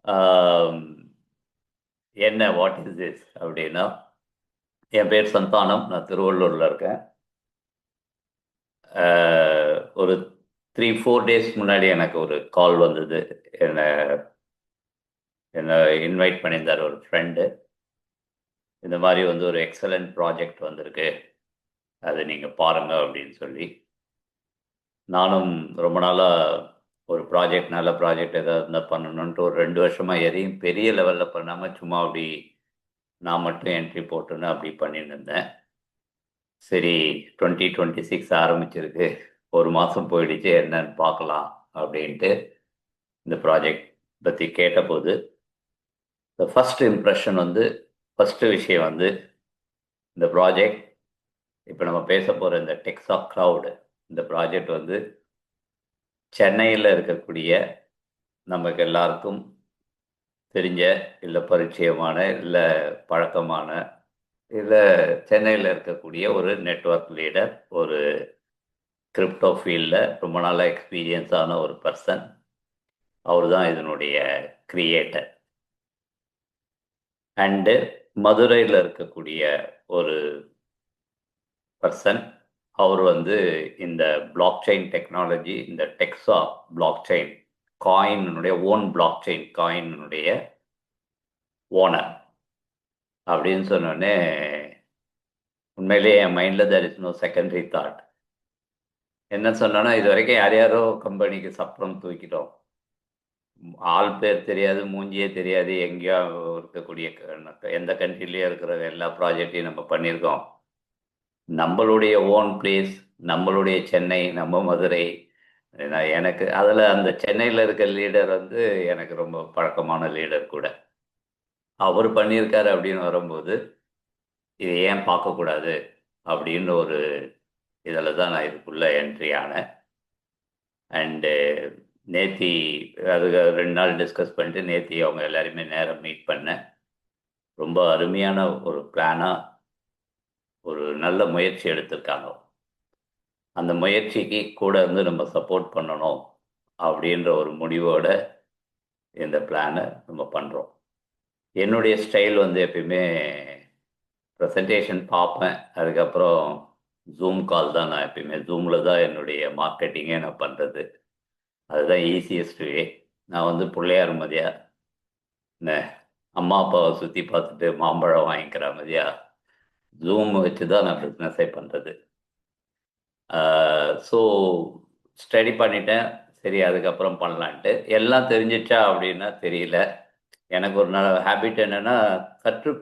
ஆம், என்ன what is this அப்படின்னா, என் பேர் சந்தானம். நான் திருவள்ளூரில் இருக்கேன். ஒரு 3-4 டேஸ் முன்னாடி எனக்கு ஒரு கால் வந்தது. என்னை என்னை இன்வைட் பண்ணியிருந்தார் ஒரு ஃப்ரெண்டு. இந்த மாதிரி வந்து ஒரு எக்ஸலண்ட் ப்ராஜெக்ட் வந்திருக்கு, அதை நீங்கள் பாருங்க அப்படின்னு சொல்லி. நானும் ரொம்ப நாளாக ஒரு ப்ராஜெக்ட், நல்ல ப்ராஜெக்ட் ஏதாவது இருந்தால் பண்ணணுன்ட்டு ஒரு 2 வருஷமாக எதையும் பெரிய லெவலில் பண்ணாமல் சும்மா அப்படி நான் மட்டும் என்ட்ரி போட்டுன்னு அப்படி பண்ணிட்டு இருந்தேன். சரி, 2026 ஆரம்பிச்சிருக்கு, ஒரு மாதம் போயிடுச்சு, என்னன்னு பார்க்கலாம் அப்படின்ட்டு இந்த ப்ராஜெக்ட் பற்றி கேட்டபோது த ஃபஸ்ட் இம்ப்ரெஷன் வந்து, ஃபஸ்ட்டு விஷயம் வந்து, இந்த ப்ராஜெக்ட் இப்போ நம்ம பேச போகிற இந்த டெக்ஸாக் க்ளவுடு, இந்த ப்ராஜெக்ட் வந்து சென்னையில் இருக்கக்கூடிய நமக்கு எல்லாருக்கும் தெரிஞ்ச, இல்லை பரிச்சயமான, இல்லை பழக்கமான, இல்லை சென்னையில் இருக்கக்கூடிய ஒரு நெட்வொர்க் லீடர், ஒரு கிரிப்டோ ஃபீல்டில் ரொம்ப நாளாக எக்ஸ்பீரியன்ஸான ஒரு பர்சன். அவர் தான் இதனுடைய கிரியேட்டர். அண்டு மதுரையில் இருக்கக்கூடிய ஒரு பர்சன். அவர் வந்து இந்த பிளாக் செயின் டெக்னாலஜி, இந்த டெக்ஸா பிளாக் செயின் காயினுடைய ஓன் பிளாக் செயின் காயினுடைய ஓனர் அப்படின்னு சொன்னோடனே உண்மையிலேயே என் மைண்டில் there is no secondary thought. என்ன சொன்னோன்னா, இது வரைக்கும் யார் யாரோ கம்பெனிக்கு சப்பரம் தூக்கிட்டோம், ஆள் பேர் தெரியாது, மூஞ்சியே தெரியாது, எங்கேயோ இருக்கக்கூடிய எந்த கண்ட்ரிலேயே இருக்கிற எல்லா ப்ராஜெக்டையும் நம்ம பண்ணியிருக்கோம். நம்மளுடைய ஓன் பிளேஸ், நம்மளுடைய சென்னை, நம்ம மதுரை. எனக்கு அதில் அந்த சென்னையில் இருக்க லீடர் வந்து எனக்கு ரொம்ப பழக்கமான லீடர் கூட. அவர் பண்ணியிருக்காரு அப்படின்னு வரும்போது, இதை ஏன் பார்க்கக்கூடாது அப்படின்னு ஒரு இதில் தான் நான் இதுக்குள்ளே என்ட்ரி ஆனேன். அண்டு நேத்தி அதுக்கு 2 நாள் டிஸ்கஸ் பண்ணிட்டு நேத்தி அவங்க எல்லாருமே நேரம் மீட் பண்ணேன். ரொம்ப அருமையான ஒரு பிளானாக ஒரு நல்ல முயற்சி எடுத்திருக்காங்க. அந்த முயற்சிக்கு கூட இருந்து நம்ம சப்போர்ட் பண்ணணும் அப்படின்ற ஒரு முடிவோட இந்த பிளானை நம்ம பண்ணுறோம். என்னுடைய ஸ்டைல் வந்து எப்பயுமே ப்ரெசன்டேஷன் பார்ப்பேன், அதுக்கப்புறம் ஜூம் கால் தான். நான் எப்பயுமே ஜூமில் தான் என்னுடைய மார்க்கெட்டிங்கே நான் பண்ணுறது. அதுதான் ஈஸியஸ்ட் வே. நான் வந்து பிள்ளையார் மதியா, என்ன அம்மா அப்பாவை சுற்றி பார்த்துட்டு மாம்பழம் வாங்கிக்கிற மதியா ஜூம் வச்சு தான் நான் பிஸ்னஸே பண்ணுறது. ஸோ ஸ்டடி பண்ணிட்டேன். சரி, அதுக்கப்புறம் பண்ணலான்ட்டு. எல்லாம் தெரிஞ்சிச்சா அப்படின்னா தெரியல. எனக்கு ஒரு நல்ல ஹேபிட் என்னென்னா, கற்றுக்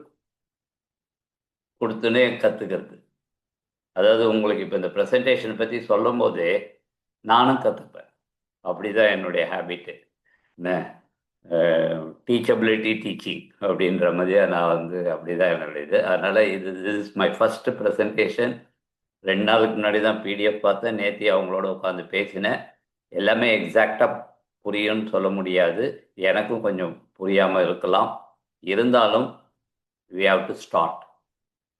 கொடுத்துனே கற்றுக்கிறது. அதாவது உங்களுக்கு இப்போ இந்த ப்ரெசன்டேஷன் பற்றி சொல்லும் போதே நானும் கற்றுப்பேன். அப்படி தான் என்னுடைய ஹேபிட்டு. என்ன டீச்சபிலிட்டி டீச்சிங் அப்படின்ற மாதிரியா நான் வந்து அப்படி தான் என்னுடைய இது. அதனால் this is my first presentation. 2 நாளுக்கு முன்னாடி தான் பிடிஎஃப் பார்த்தேன். நேத்தி அவங்களோட உட்காந்து பேசினேன். எல்லாமே எக்ஸாக்டாக புரியும்னு சொல்ல முடியாது, எனக்கும் கொஞ்சம் புரியாமல் இருக்கலாம். இருந்தாலும் வி ஹாவ் டு ஸ்டார்ட்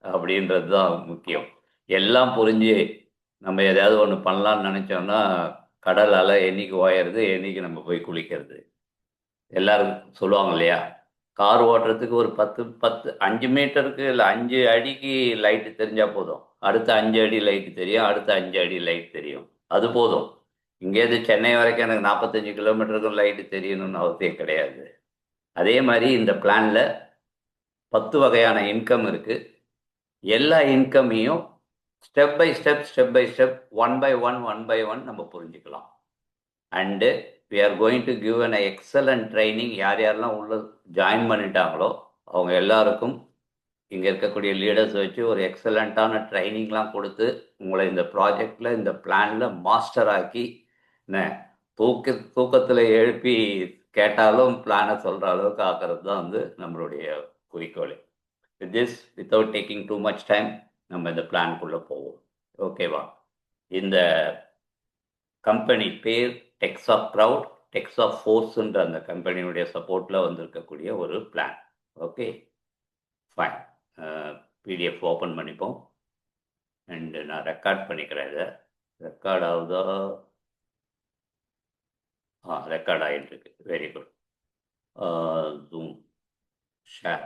அப்படின்றது தான் முக்கியம். எல்லாம் புரிஞ்சு நம்ம எதாவது ஒன்று பண்ணலான்னு நினச்சோம்னா, கடல் அலை என்னைக்கு ஓயறது, என்னைக்கு நம்ம போய் குளிக்கிறது. எல்லாரும் சொல்லுவாங்க இல்லையா, கார் ஓட்டுறதுக்கு ஒரு 5 மீட்டருக்கு இல்லை 5 அடிக்கு லைட்டு தெரிஞ்சால் போதும், அடுத்த 5 அடி லைட்டு தெரியும், அடுத்த 5 அடி லைட் தெரியும், அது போதும். இங்கேருந்து சென்னை வரைக்கும் எனக்கு 45 கிலோமீட்டருக்கும் லைட்டு தெரியணும்னு அவசியம் கிடையாது. அதே மாதிரி இந்த பிளானில் 10 வகையான இன்கம் இருக்குது. எல்லா இன்கமையும் step by step, step by step, one by one, one by one நம்ம புரிஞ்சுக்கலாம். And we are going to give an excellent training. யார் யாரெல்லாம் உள்ள ஜாயின் பண்ணிட்டாங்களோ அவங்க எல்லாருக்கும் இங்கே இருக்கக்கூடிய லீடர்ஸ் வச்சு ஒரு எக்ஸலண்ட்டான ட்ரைனிங்லாம் கொடுத்து உங்களை இந்த ப்ராஜெக்டில், இந்த பிளானில் மாஸ்டர் ஆக்கி, என்ன தூக்கத்தில் எழுப்பி கேட்டாலும் பிளானை சொல்கிற அளவுக்கு ஆக்கிறது தான் வந்து நம்மளுடைய குறிக்கோள். With this, without taking too much time, நம்ம இந்த பிளான்குள்ளே போவோம். ஓகேவா? இந்த கம்பெனி பேர் டெக்ஸா க்ரௌட், டெக்ஸா ஃபோர்ஸுன்ற அந்த கம்பெனியுடைய சப்போர்ட்டில் வந்திருக்கக்கூடிய ஒரு plan. Okay, fine. PDF open பண்ணிப்போம். அண்டு நான் ரெக்கார்ட் பண்ணிக்கிறேன். இதை ரெக்கார்ட் ஆகுதா? ரெக்கார்ட் ஆகிட்டுருக்கு. Very good. Zoom share.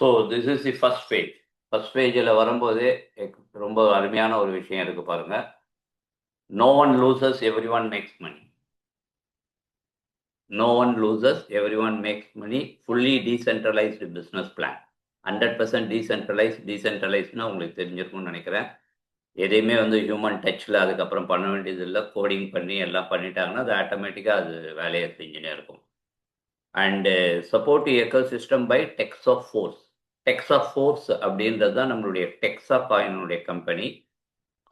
So this is the first page. First பேஜில் வரும்போதே ரொம்ப அருமையான ஒரு விஷயம் இருக்கு பாருங்க. No one loses, everyone makes money. No one loses, everyone makes money. Fully decentralised business plan. 100% டீசென்ட்ரலைஸ்னா உங்களுக்கு தெரிஞ்சிருக்கும்னு நினைக்கிறேன். எதையுமே வந்து ஹியூமன் டச்சில் அதுக்கப்புறம் பண்ண வேண்டியது இல்லை. கோடிங் பண்ணி எல்லாம் பண்ணிட்டாங்கன்னா அது ஆட்டோமேட்டிக்காக அது வேலையை செஞ்சுனே இருக்கும். And support ecosystem by dex of force. Dex of force அப்படின்றது தான் நம்மளுடைய டெக்ஸா காயினுடைய கம்பெனி.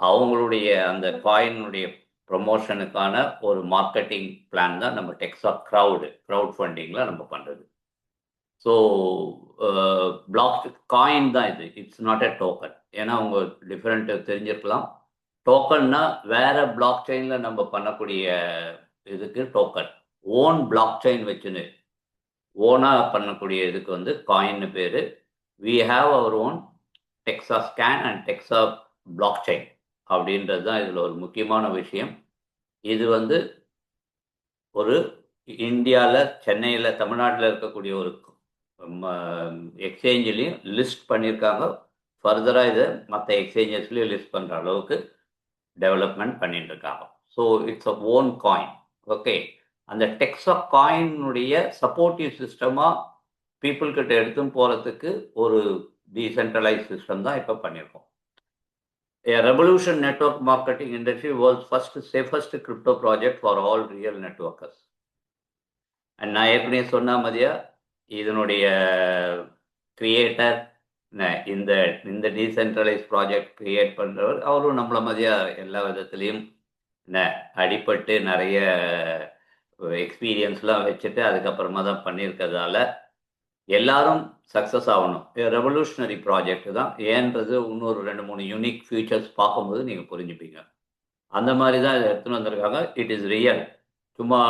அவங்களுடைய அந்த காயினுடைய ப்ரொமோஷனுக்கான ஒரு மார்க்கெட்டிங் பிளான் தான் நம்ம டெக்ஸா க்ரௌட் ஃபண்டிங்கில் நம்ம பண்ணுறது. ஸோ பிளாக் காயின் தான் இது, இட்ஸ் நாட் எ டோக்கன். ஏன்னா அவங்க டிஃப்ரெண்ட் தெரிஞ்சிருக்கலாம். டோக்கன்னா வேற பிளாக் செயினில் நம்ம பண்ணக்கூடிய இதுக்கு டோக்கன். ஓன் பிளாக் செயின் வச்சுன்னு ஓனாக பண்ணக்கூடிய இதுக்கு வந்து காயின்னு பேர். We have our own Dexa scan and Dexa blockchain அப்படின்றது தான் இதில் ஒரு முக்கியமான விஷயம். இது வந்து ஒரு இந்தியாவில் சென்னையில் தமிழ்நாட்டில் இருக்கக்கூடிய ஒரு எக்ஸ்சேஞ்சிலையும் லிஸ்ட் பண்ணியிருக்காங்க. ஃபர்தராக இதை மற்ற எக்ஸ்சேஞ்சஸ்லையும் லிஸ்ட் பண்ணுற அளவுக்கு டெவலப்மெண்ட் பண்ணிட்டு இருக்காங்க. So it's a own coin. Okay, அந்த டெக்ஸா காயினுடைய சப்போர்ட்டிவ் சிஸ்டமாக பீப்புள் கிட்ட எடுத்துன்னு போகிறதுக்கு ஒரு டீசென்ட்ரலைஸ் சிஸ்டம் தான் இப்போ பண்ணியிருக்கோம். A revolution network marketing industry was first safest crypto project for all real networkers. And நான் ஏற்கனவே சொன்ன மாதிரியா இதனுடைய கிரியேட்டர் இந்த இந்த டீசென்ட்ரலைஸ் ப்ராஜெக்ட் கிரியேட் பண்ணுறவர் அவரும் நம்மள மாதிரியா எல்லா விதத்துலேயும் அடிப்பட்டு நிறைய எக்ஸ்பீரியன்ஸ்லாம் வச்சுட்டு அதுக்கப்புறமா தான் பண்ணியிருக்கிறதால எல்லாரும் சக்ஸஸ் ஆகணும். ரெவல்யூஷனரி ப்ராஜெக்ட் தான் ஏன்றது இன்னொரு 2-3 யூனிக் ஃபியூச்சர்ஸ் பார்க்கும்போது நீங்கள் புரிஞ்சுப்பீங்க. அந்த மாதிரி தான் இதை எடுத்துன்னு வந்திருக்காங்க. It is real. சும்மா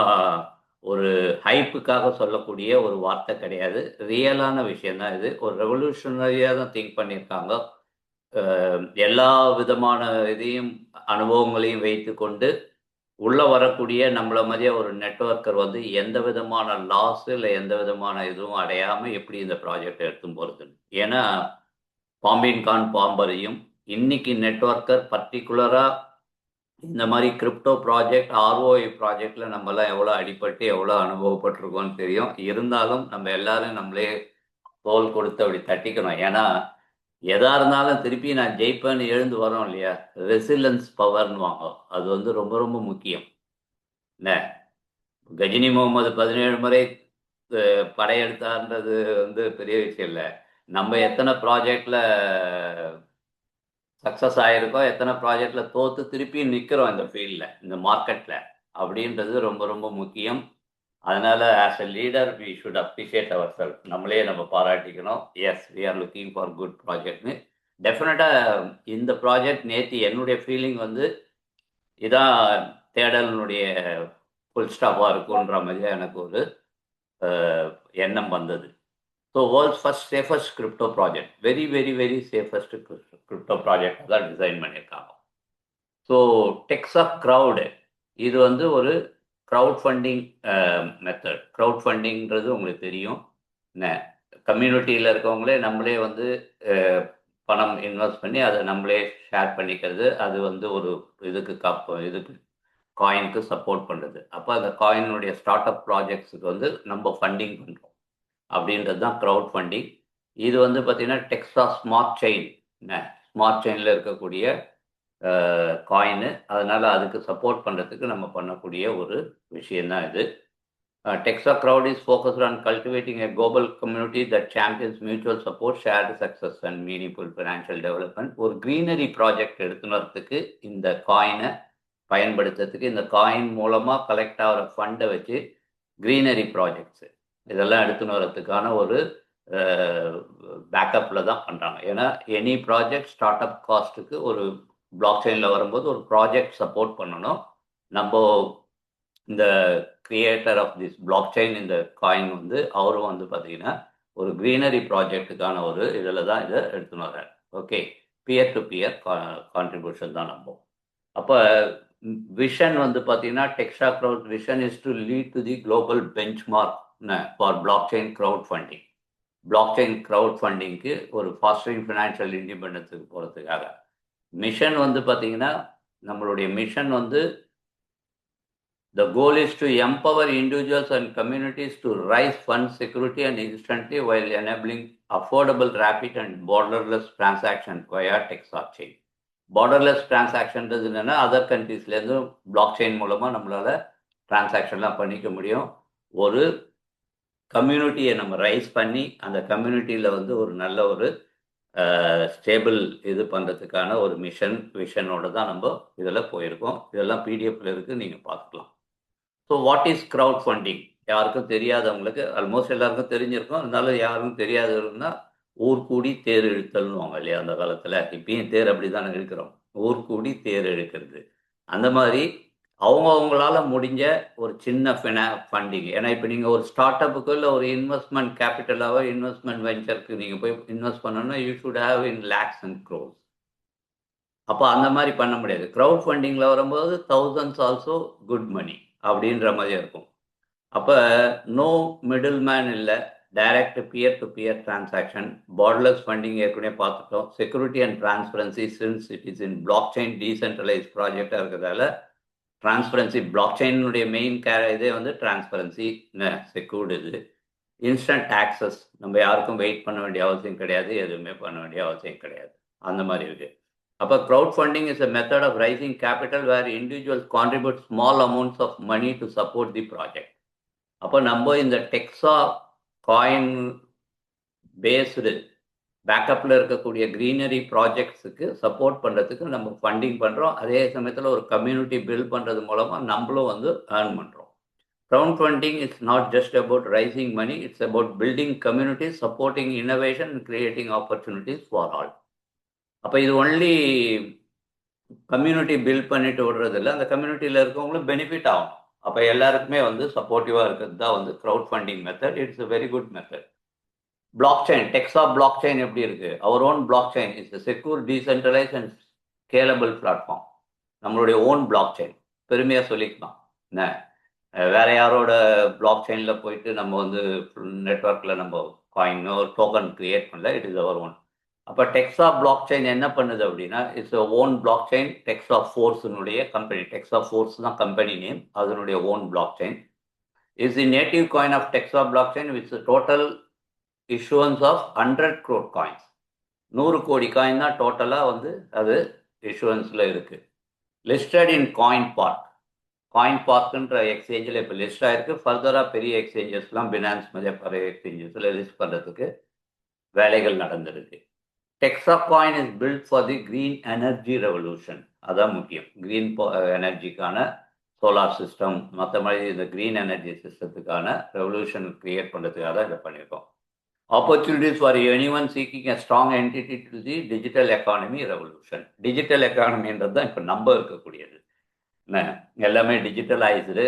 ஒரு ஹைப்புக்காக சொல்லக்கூடிய ஒரு வார்த்தை கிடையாது, ரியலான விஷயந்தான் இது. ஒரு ரெவல்யூஷனரியாக தான் திங்க் பண்ணியிருக்காங்க. எல்லா விதமான இதையும் அனுபவங்களையும் வைத்து கொண்டு உள்ளே வரக்கூடிய நம்மள மாதிரியே ஒரு நெட்வொர்க்கர் வந்து எந்த விதமான லாஸ் இல்லை எந்த விதமான இதுவும் அடையாமல் எப்படி இந்த ப்ராஜெக்ட் எடுத்துன்னு போகிறதுன்னு. ஏன்னா பாம்பின் கான் பாம்பரையும் இன்னைக்கு நெட்வொர்க்கர் பர்டிகுலராக இந்த மாதிரி கிரிப்டோ ப்ராஜெக்ட் ஆர்ஓஐ ப்ராஜெக்டில் நம்மலாம் எவ்வளோ அடிபட்டு எவ்வளோ அனுபவப்பட்டிருக்கோம்னு தெரியும். இருந்தாலும் நம்ம எல்லாரும் நம்மளே தோல் கொடுத்து அப்படி தட்டிக்கணும். ஏன்னா எதா இருந்தாலும் திருப்பி நான் ஜெயிப்பேன்னு எழுந்து வரோம் இல்லையா, ரெசிலன்ஸ் பவர்னு வாங்க, அது வந்து ரொம்ப ரொம்ப முக்கியம். என்ன கஜினி முகமது 17 முறை படையெடுத்தார்ன்றது வந்து பெரிய விஷயம் இல்லை. நம்ம எத்தனை ப்ராஜெக்டில் சக்ஸஸ் ஆகிருக்கோம், எத்தனை ப்ராஜெக்டில் தோற்று திருப்பி நிற்கிறோம் இந்த ஃபீல்டில், இந்த மார்க்கெட்டில், அப்படின்றது ரொம்ப ரொம்ப முக்கியம். அதனால் as a leader we should appreciate our self. நம்மளே நம்ம பாராட்டிக்கணும். Yes, we are looking for good ப்ராஜெக்ட்னு. டெஃபினட்டாக இந்த ப்ராஜெக்ட் நேற்று என்னுடைய ஃபீலிங் வந்து இதான் தேடலினுடைய ஃபுல் ஸ்டாப்பாக இருக்குன்ற மாதிரி எனக்கு ஒரு எண்ணம் வந்தது. So world's first safest crypto project, very very very safest crypto project தான் டிசைன் பண்ணியிருக்காங்க. ஸோ டெக்ஸா க்ரௌடு இது வந்து ஒரு க்ரௌட் ஃபண்டிங் மெத்தட். க்ரௌட் ஃபண்டிங்கிறது உங்களுக்கு தெரியும். என்ன கம்யூனிட்டியில் இருக்கவங்களே நம்மளே வந்து பணம் இன்வெஸ்ட் பண்ணி அதை நம்மளே ஷேர் பண்ணிக்கிறது. அது வந்து ஒரு இதுக்கு காயினுக்கு சப்போர்ட் பண்ணுறது. அப்போ அந்த காயினுடைய ஸ்டார்ட் அப் ப்ராஜெக்ட்ஸுக்கு வந்து நம்ம ஃபண்டிங் பண்ணுறோம் அப்படின்றது தான் க்ரௌட் ஃபண்டிங். இது வந்து பார்த்திங்கன்னா டெக்ஸா ஸ்மார்ட் செயின், ஸ்மார்ட் செயினில் இருக்கக்கூடிய காயினு. அதனால் அதுக்கு சப்போர்ட் பண்ணுறதுக்கு நம்ம பண்ணக்கூடிய ஒரு விஷயந்தான் இது. DEXA crowd is focused on cultivating a global community that champions mutual support, shared success and meaningful financial development. ஒரு க்ரீனரி ப்ராஜெக்ட் எடுத்துன்னு வரத்துக்கு இந்த காயினை பயன்படுத்துறதுக்கு, இந்த காயின் மூலமாக கலெக்ட் ஆகிற ஃபண்டை வச்சு க்ரீனரி ப்ராஜெக்ட்ஸு இதெல்லாம் எடுத்துன்னு வரத்துக்கான ஒரு பேக்கப்பில் தான் பண்ணுறாங்க. ஏன்னா எனி ப்ராஜெக்ட் ஸ்டார்ட் அப் காஸ்ட்டுக்கு ஒரு பிளாக் செயினில் வரும்போது ஒரு ப்ராஜெக்ட் சப்போர்ட் பண்ணணும். நம்ம இந்த creator of this blockchain இந்த காயின் வந்து அவரும் வந்து பார்த்தீங்கன்னா ஒரு க்ரீனரி ப்ராஜெக்ட்டுக்கான ஒரு இதில் தான் இதை எடுத்துன்னு வர்றாரு. Okay, peer to peer contribution தான் நம்ம. அப்போ விஷன் வந்து பார்த்தீங்கன்னா Dexa crowd vision is to lead to the global benchmark for blockchain crowdfunding. Blockchain crowd ஃபண்டிங்க்கு ஒரு ஃபாஸ்டரிங் ஃபினான்ஷியல் இண்டிபெண்டன்ஸுக்கு போகிறதுக்காக மிஷன் வந்து பார்த்தீங்கன்னா நம்மளுடைய மிஷன் வந்து the goal is to empower individuals and communities to raise funds security and instantly while enabling affordable, rapid and borderless transaction via Texas chain. Borderless transaction என்னன்னா other கண்ட்ரீஸ்லேருந்து block chain மூலமாக நம்மளால் டிரான்சாக்ஷன்லாம் பண்ணிக்க முடியும். ஒரு கம்யூனிட்டியை நம்ம ரைஸ் பண்ணி அந்த கம்யூனிட்டியில் வந்து ஒரு நல்ல ஒரு ஸ்டேபிள் இது பண்ணுறதுக்கான ஒரு விஷனோட தான் நம்ம இதில் போயிருக்கோம். இதெல்லாம் பிடிஎஃப்ல இருக்குது, நீங்கள் பார்த்துக்கலாம். So what is crowd funding? யாருக்கும் தெரியாதவங்களுக்கு ஆல்மோஸ்ட் எல்லாருக்கும் தெரிஞ்சிருக்கும். இருந்தாலும் யாருக்கும் தெரியாதவங்கன்னா ஊர் கூடி தேர் இழுத்தல்னுவாங்க இல்லையா அந்த காலத்தில். இப்பயும் தேர் அப்படி தானே இழுக்கிறோம், ஊர் கூடி தேர் இழுக்கிறது. அந்த மாதிரி அவங்களால முடிஞ்ச ஒரு சின்ன ஃபண்டிங். ஏன்னா இப்போ நீங்கள் ஒரு ஸ்டார்ட் அப்புக்கு இல்லை ஒரு இன்வெஸ்ட்மெண்ட் கேபிட்டலாவோ இன்வெஸ்ட்மெண்ட் வெஞ்சருக்கு நீங்கள் போய் இன்வெஸ்ட் பண்ணணும்னா you should have in lakhs and crores. அப்போ அந்த மாதிரி பண்ண முடியாது. க்ரௌட் ஃபண்டிங்கில் வரும்போது தௌசண்ட்ஸ் ஆல்சோ குட் மணி அப்படின்ற மாதிரி இருக்கும். அப்போ நோ மிடில் மேன் இல்லை, direct peer to peer transaction, borderless funding ஏற்கனவே பார்த்துட்டோம். Security and transparency since it is in blockchain decentralise ப்ராஜெக்டாக இருக்கிறதால டிரான்ஸ்பரன்சி பிளாக் செயினுடைய மெயின் இதே வந்து டிரான்ஸ்பரன்சி செக்யூர்டு. இது இன்ஸ்டன்ட் ஆக்சஸ், நம்ம யாருக்கும் வெயிட் பண்ண வேண்டிய அவசியம் கிடையாது, எதுவுமே பண்ண வேண்டிய அவசியம் கிடையாது, அந்த மாதிரி இருக்குது. அப்போ crowd funding is a method of raising capital where individuals contribute small amounts of money to support the project. அப்போ நம்ம இந்த டெக்ஸா காயின் பேஸ்டு பேக்கப்பில் இருக்கக்கூடிய க்ரீனரி ப்ராஜெக்ட்ஸுக்கு சப்போர்ட் பண்ணுறதுக்கு நம்ம ஃபண்டிங் பண்ணுறோம். அதே சமயத்தில் ஒரு கம்யூனிட்டி பில்ட் பண்ணுறது மூலமாக நம்மளும் வந்து ஏர்ன் பண்ணுறோம். Crowdfunding it's not just about raising money, it's about building communities, supporting innovation and creating opportunities for all. அப்போ இது ஒன்லி கம்யூனிட்டி பில்ட் பண்ணிட்டு விடுறது இல்லை, அந்த கம்யூனிட்டியில் இருக்கவங்களும் பெனிஃபிட் ஆகும். அப்போ எல்லாருக்குமே வந்து சப்போர்ட்டிவாக இருக்கிறது தான் வந்து crowdfunding method. It's a very good method. Blockchain, Dexa blockchain எப்படி இருக்கு? Our own blockchain is a secure, decentralized and scalable platform. நம்மளுடைய ஓன் பிளாக் செயின் பெருமையாக சொல்லிக்கலாம். என்ன வேற யாரோட பிளாக் செயினில் போயிட்டு நம்ம வந்து நெட்ஒர்க்கில் நம்ம காயினோ டோக்கன் கிரியேட் பண்ணல, இட் இஸ் அவர் ஓன். அப்போ டெக்ஸா பிளாக் செயின் என்ன பண்ணுது அப்படின்னா it's own blockchain. Dexa ஃபோர்ஸினுடைய கம்பெனி, டெக்ஸா ஃபோர்ஸ் தான் கம்பெனி நேம், அதனுடைய own blockchain is the native coin of Dexa blockchain with total issuance of 100 crore coins. 100 கோடி coin தான் டோட்டலாக வந்து அது இஷ்யூவன்ஸில் இருக்குது. Listed in coin park, coin பார்க்குன்ற எக்ஸ்சேஞ்சில் இப்போ லிஸ்ட் ஆகிருக்கு. ஃபர்தராக பெரிய எக்ஸ்சேஞ்சஸ்லாம் பினான்ஸ் மாதிரி பழைய எக்ஸ்சேஞ்சஸில் லிஸ்ட் பண்ணுறதுக்கு வேலைகள் நடந்திருக்கு. Dexa coin is built for the green energy revolution. அதான் முக்கியம். க்ரீன் எனர்ஜிக்கான சோலார் சிஸ்டம், மற்ற மாதிரி இந்த க்ரீன் எனர்ஜி சிஸ்டத்துக்கான ரெவல்யூஷன் கிரியேட் பண்ணுறதுக்காக தான் இதை பண்ணியிருக்கோம். Opportunities for anyone seeking a strong entity to the digital economy revolution. Digital எக்கானமின்றது தான் இப்போ நம்ம இருக்கக்கூடியது. எல்லாமே digitalised,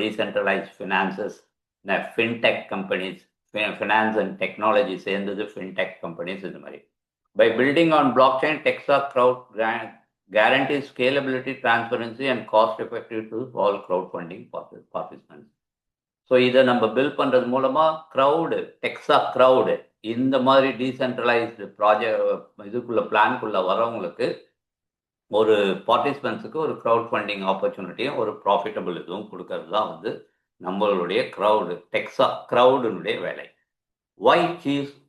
decentralised finances, fintech companies, finance and technology சேர்ந்தது ஃபின்டெக் கம்பெனிஸ். இந்த மாதிரி by building on blockchain Dexa crowd guarantees scalability, transparency and cost effective to all crowdfunding participants. So இதை நம்ம பில்ட் பண்ணுறது மூலமாக க்ரௌடு, டெக்ஸா க்ரௌடு இந்த மாதிரி decentralised project இதுக்குள்ள பிளான்குள்ளே வரவங்களுக்கு ஒரு பார்ட்டிசிபென்ட்ஸுக்கு ஒரு க்ரௌட் ஃபண்டிங் ஆப்பர்ச்சுனிட்டியும் ஒரு ப்ராஃபிட்டபிள் இதுவும் கொடுக்கறது தான் வந்து நம்மளுடைய க்ரௌடு, டெக்ஸா க்ரௌடுனுடைய வேலை. Why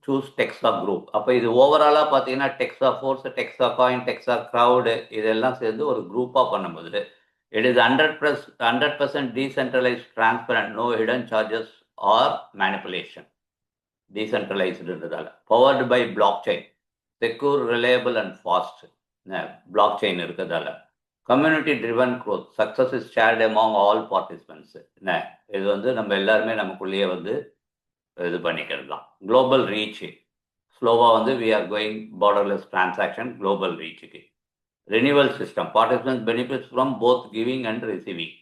choose Dexa group? அப்போ இது ஓவராலாக பார்த்தீங்கன்னா Dexa force, Dexa coin, Dexa crowd இதெல்லாம் சேர்ந்து ஒரு குரூப்பாக பண்ணும்போது it is 100% decentralised, transparent, no hidden charges or manipulation. டீசென்ட்ரலைஸ்டுன்றதால powered by blockchain, secure, reliable and fast blockchain இருக்கிறதால community driven growth, success is shared among all participants. இது வந்து நம்ம எல்லாருமே நமக்குள்ளேயே வந்து இது பண்ணிக்கிறது தான். குளோபல் ரீச், ஸ்லோவாக வந்து we are going borderless transaction global ரீச்சுக்கு. Renewal system. Participants benefits from both giving and receiving.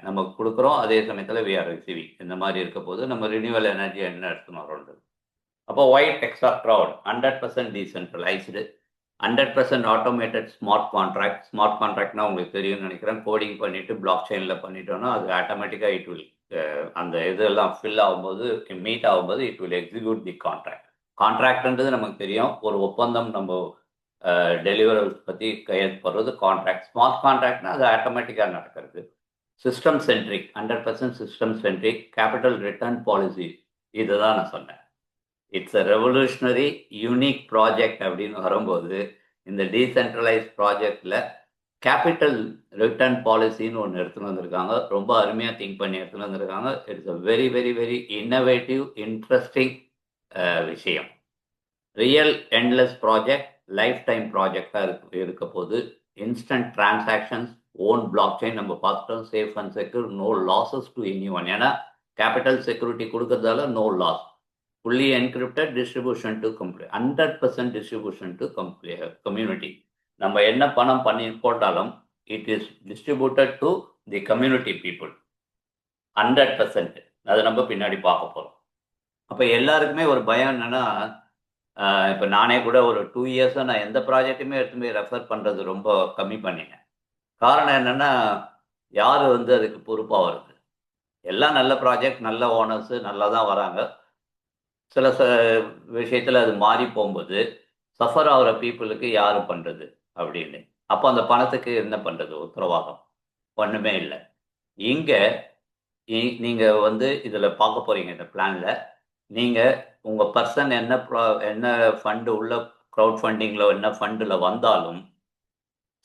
நம்ம கொடுக்குறோம், அதே சமயத்தில் வி ஆர் ரிசீவிங். இந்த மாதிரி இருக்க போது நம்ம ரினிவல் எனர்ஜி என்ன எடுத்துன்னு வரோன்றது. அப்போ ஒயிட் எக்ஸ்ட்ரா crowd 100% decentralised, 100% automated smart contract. Smart கான்ட்ராக்ட்னா உங்களுக்கு தெரியும்னு நினைக்கிறேன். கோடிங் பண்ணிவிட்டு பிளாக் செயினில் பண்ணிட்டோன்னா அது ஆட்டோமேட்டிக்காக இட் வில் அந்த இதெல்லாம் ஃபில் ஆகும்போது, மீட் ஆகும்போது it will execute the contract. கான்ட்ராக்ட்ன்றது நமக்கு தெரியும், ஒரு ஒப்பந்தம் நம்ம டெலிவரபிள்ஸ் பற்றி கையெழுத்து போடுறது கான்ட்ராக்ட். ஸ்மார்ட் கான்ட்ராக்ட்னா அது ஆட்டோமேட்டிக்காக நடக்கிறது. System centric, 100% system centric, capital return policy. இதை தான் நான் சொன்னேன். It's a revolutionary unique project அப்படின்னு வரும்போது, இந்த டீசென்ட்ரலைஸ் ப்ராஜெக்டில் கேபிட்டல் ரிட்டர்ன் பாலிசின்னு ஒன்று எடுத்துன்னு வந்திருக்காங்க. ரொம்ப அருமையாக திங்க் பண்ணி எடுத்துன்னு வந்திருக்காங்க. It's a very very very innovative interesting விஷயம். Real endless project, lifetime ப்ராஜெக்டாக இருக்க போது. Instant transactions, own blockchain நம்ம பார்த்துட்டோம். Safe and secure, no losses to anyone. ஏன்னா கேபிட்டல் செக்யூரிட்டி கொடுக்கறதால no loss. Fully encrypted, distribution to complete, 100% distribution to community. நம்ம என்ன பணம் பண்ணி போட்டாலும் it is distributed to the community people 100%. அதை நம்ம பின்னாடி பார்க்க போகிறோம். அப்போ எல்லாருக்குமே ஒரு பயம் என்னன்னா, இப்போ நானே கூட ஒரு 2 இயர்ஸாக நான் எந்த ப்ராஜெக்ட்டுமே எடுத்து போய் ரெஃபர் பண்ணுறது ரொம்ப கம்மி பண்ணினேன். காரணம் என்னென்னா, யார் வந்து அதுக்கு பொறுப்பாக வருது? எல்லாம் நல்ல ப்ராஜெக்ட், நல்ல ஓனர்ஸு நல்லா தான் வராங்க. சில விஷயத்தில் அது மாறி போகும்போது சஃபர் ஆகிற பீப்புளுக்கு யார் பண்ணுறது அப்படின்னு. அப்போ அந்த பணத்துக்கு என்ன பண்ணுறது? உத்தரவாதம் ஒன்றுமே இல்லை. இங்கே நீங்கள் வந்து இதில் பார்க்க போகிறீங்க. இந்த பிளானில் நீங்கள் உங்கள் பர்சன் என்ன ஃபண்டு உள்ள க்ரௌட் ஃபண்டிங்கில் என்ன ஃபண்டில் வந்தாலும்,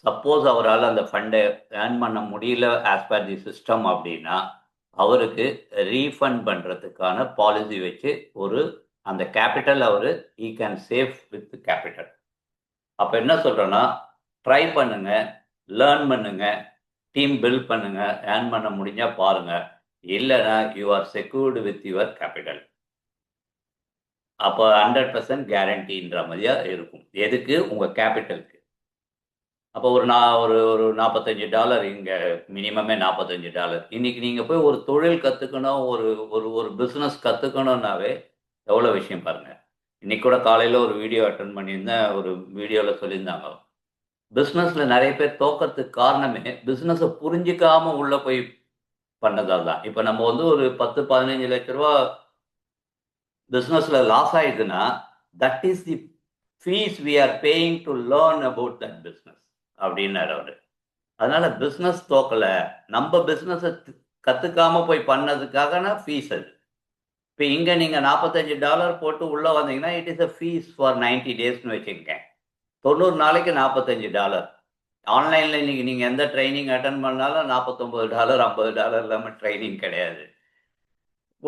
சப்போஸ் அவரால் அந்த ஃபண்டை ஏர்ன் பண்ண முடியல ஆஸ் பர் தி சிஸ்டம் அப்படின்னா, அவருக்கு ரீஃபண்ட் பண்ணுறதுக்கான பாலிசி வச்சு ஒரு அந்த capital our we can save with capital. அப்போ என்ன சொல்கிறோன்னா, ட்ரை பண்ணுங்க, லேர்ன் பண்ணுங்க, டீம் பில்ட் பண்ணுங்க, ஏர்ன் பண்ண முடிஞ்சால் பாருங்கள், இல்லைன்னா you R secured with your capital. அப்போ 100% கேரண்டின்ற மாதிரியா இருக்கும். எதுக்கு? உங்கள் கேபிட்டலுக்கு. அப்போ ஒரு ஒரு $45 இங்கே மினிமமே $45. இன்னைக்கு நீங்கள் போய் ஒரு தொழில் கற்றுக்கணும், ஒரு ஒரு ஒரு பிஸ்னஸ் கற்றுக்கணுன்னாவே எவ்வளோ விஷயம் பாருங்கள். இன்னைக்கு கூட காலையில் ஒரு வீடியோ அட்டன் பண்ணியிருந்தேன். ஒரு வீடியோவில் சொல்லியிருந்தாங்க, பிஸ்னஸில் நிறைய பேர் தோக்கிறதுக்கு காரணமே பிஸ்னஸை புரிஞ்சிக்காமல் உள்ளே போய் பண்ணதால் தான். இப்போ நம்ம வந்து ஒரு 10-15 லட்ச ரூபா பிஸ்னஸில் லாஸ் ஆயிடுதுன்னா, that is the fees we are paying to learn about that business அப்படின்னாரு அவர். அதனால பிஸ்னஸ் தோக்கலை, நம்ம பிஸ்னஸை கற்றுக்காமல் போய் பண்ணதுக்காகனா ஃபீஸ் அது. இப்போ இங்கே நீங்கள் $45 போட்டு உள்ளே வந்தீங்கன்னா, it is a fees for 90 டேஸ்னு வச்சுக்கங்க. 90 நாளைக்கு $45. ஆன்லைனில் இன்னைக்கு நீங்கள் எந்த ட்ரைனிங் அட்டன் பண்ணாலும் $49, $50 இல்லாமல் ட்ரைனிங் கிடையாது.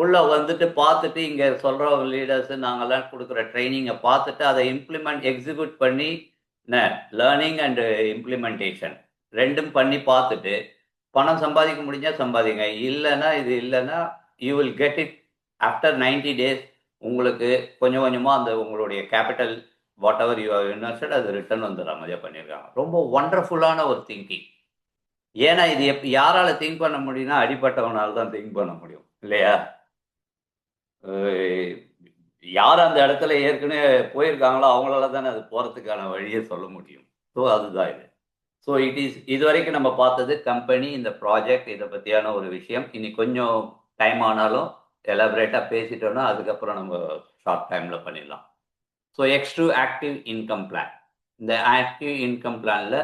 உள்ளே வந்துட்டு பார்த்துட்டு, இங்கே சொல்கிற லீடர்ஸு நாங்கள்லாம் கொடுக்குற ட்ரைனிங்கை பார்த்துட்டு அதை எக்ஸிக்யூட் பண்ணி லேர்னிங் அண்டு இம்ப்ளிமெண்டேஷன் ரெண்டும் பண்ணி பார்த்துட்டு பணம் சம்பாதிக்க முடிஞ்சால் சம்பாதிங்க. இல்லைன்னா இது இல்லைன்னா you will get it after 90 days. உங்களுக்கு கொஞ்சம் கொஞ்சமாக அந்த உங்களுடைய capital whatever you have invested அது ரிட்டர்ன் வந்துடுற மாதிரியா பண்ணியிருக்காங்க. ரொம்ப ஒண்டர்ஃபுல்லான ஒரு திங்கிங். ஏன்னா இது யாரால் திங்க் பண்ண முடியும்னா, அடிப்பட்டவனால் தான் திங்க் பண்ண முடியும் இல்லையா? யார் அந்த இடத்துல ஏற்கனவே போயிருக்காங்களோ அவங்களால தானே அது போகிறதுக்கான வழியை சொல்ல முடியும். ஸோ அதுதான் இது. ஸோ இது வரைக்கும் நம்ம பார்த்தது கம்பெனி, இந்த ப்ராஜெக்ட், இதை பற்றியான ஒரு விஷயம். இனி கொஞ்சம் டைம் ஆனாலும் எலாபரேட்டாக பேசிட்டோன்னா அதுக்கப்புறம் நம்ம ஷார்ட் டைமில் பண்ணிடலாம். So X2 active income plan. இந்த ஆக்டிவ் இன்கம் பிளானில்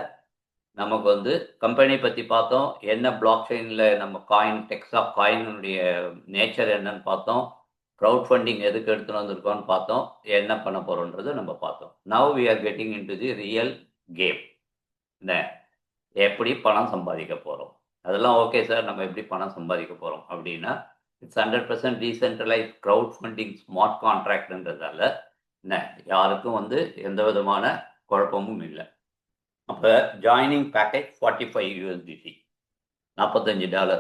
நமக்கு வந்து கம்பெனி பற்றி பார்த்தோம், என்ன பிளாக் செயினில் நம்ம காயின், டெக்ஸா காயினுடைய நேச்சர் என்னன்னு பார்த்தோம், க்ரௌட் ஃபண்டிங் எதுக்கு எடுத்துகிட்டு வந்திருக்கோன்னு பார்த்தோம், என்ன பண்ண போகிறோன்றதை நம்ம பார்த்தோம். Now we are getting into the real game. எப்படி பணம் சம்பாதிக்க போகிறோம், அதெல்லாம் ஓகே சார், நம்ம எப்படி பணம் சம்பாதிக்க போகிறோம் அப்படின்னா, it's 100% decentralise crowdfunding smart கான்ட்ராக்ட்ன்றதால யாருக்கும் வந்து எந்த விதமான குழப்பமும் இல்லை. அப்போ ஜாயினிங் பேக்கேஜ் $45, $45.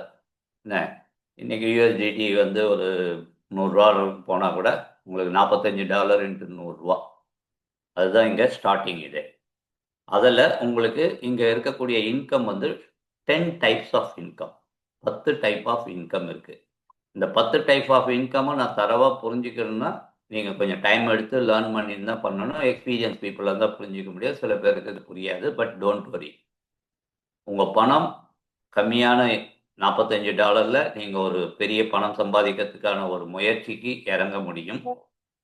இன்னைக்கு யூஎஸ்டிடி வந்து ஒரு $100 போனால் கூட உங்களுக்கு $45 × 100. அதுதான் இங்கே ஸ்டார்டிங். இது அதில் உங்களுக்கு இங்கே இருக்கக்கூடிய இன்கம் வந்து 10 types of income, 10 type of income இருக்குது. இந்த 10 டைப் ஆஃப் இன்கமும் நான் தரவாக புரிஞ்சுக்கணும்னா நீங்கள் கொஞ்சம் டைம் எடுத்து லேர்ன் பண்ணிட்டு தான் பண்ணணும். எக்ஸ்பீரியன்ஸ் பீப்புளாக தான் புரிஞ்சிக்க முடியாது, சில பேருக்கு இது புரியாது. பட் டோன்ட் வரி, உங்கள் பணம் கம்மியான $45 நீங்கள் ஒரு பெரிய பணம் சம்பாதிக்கிறதுக்கான ஒரு முயற்சிக்கு இறங்க முடியும்.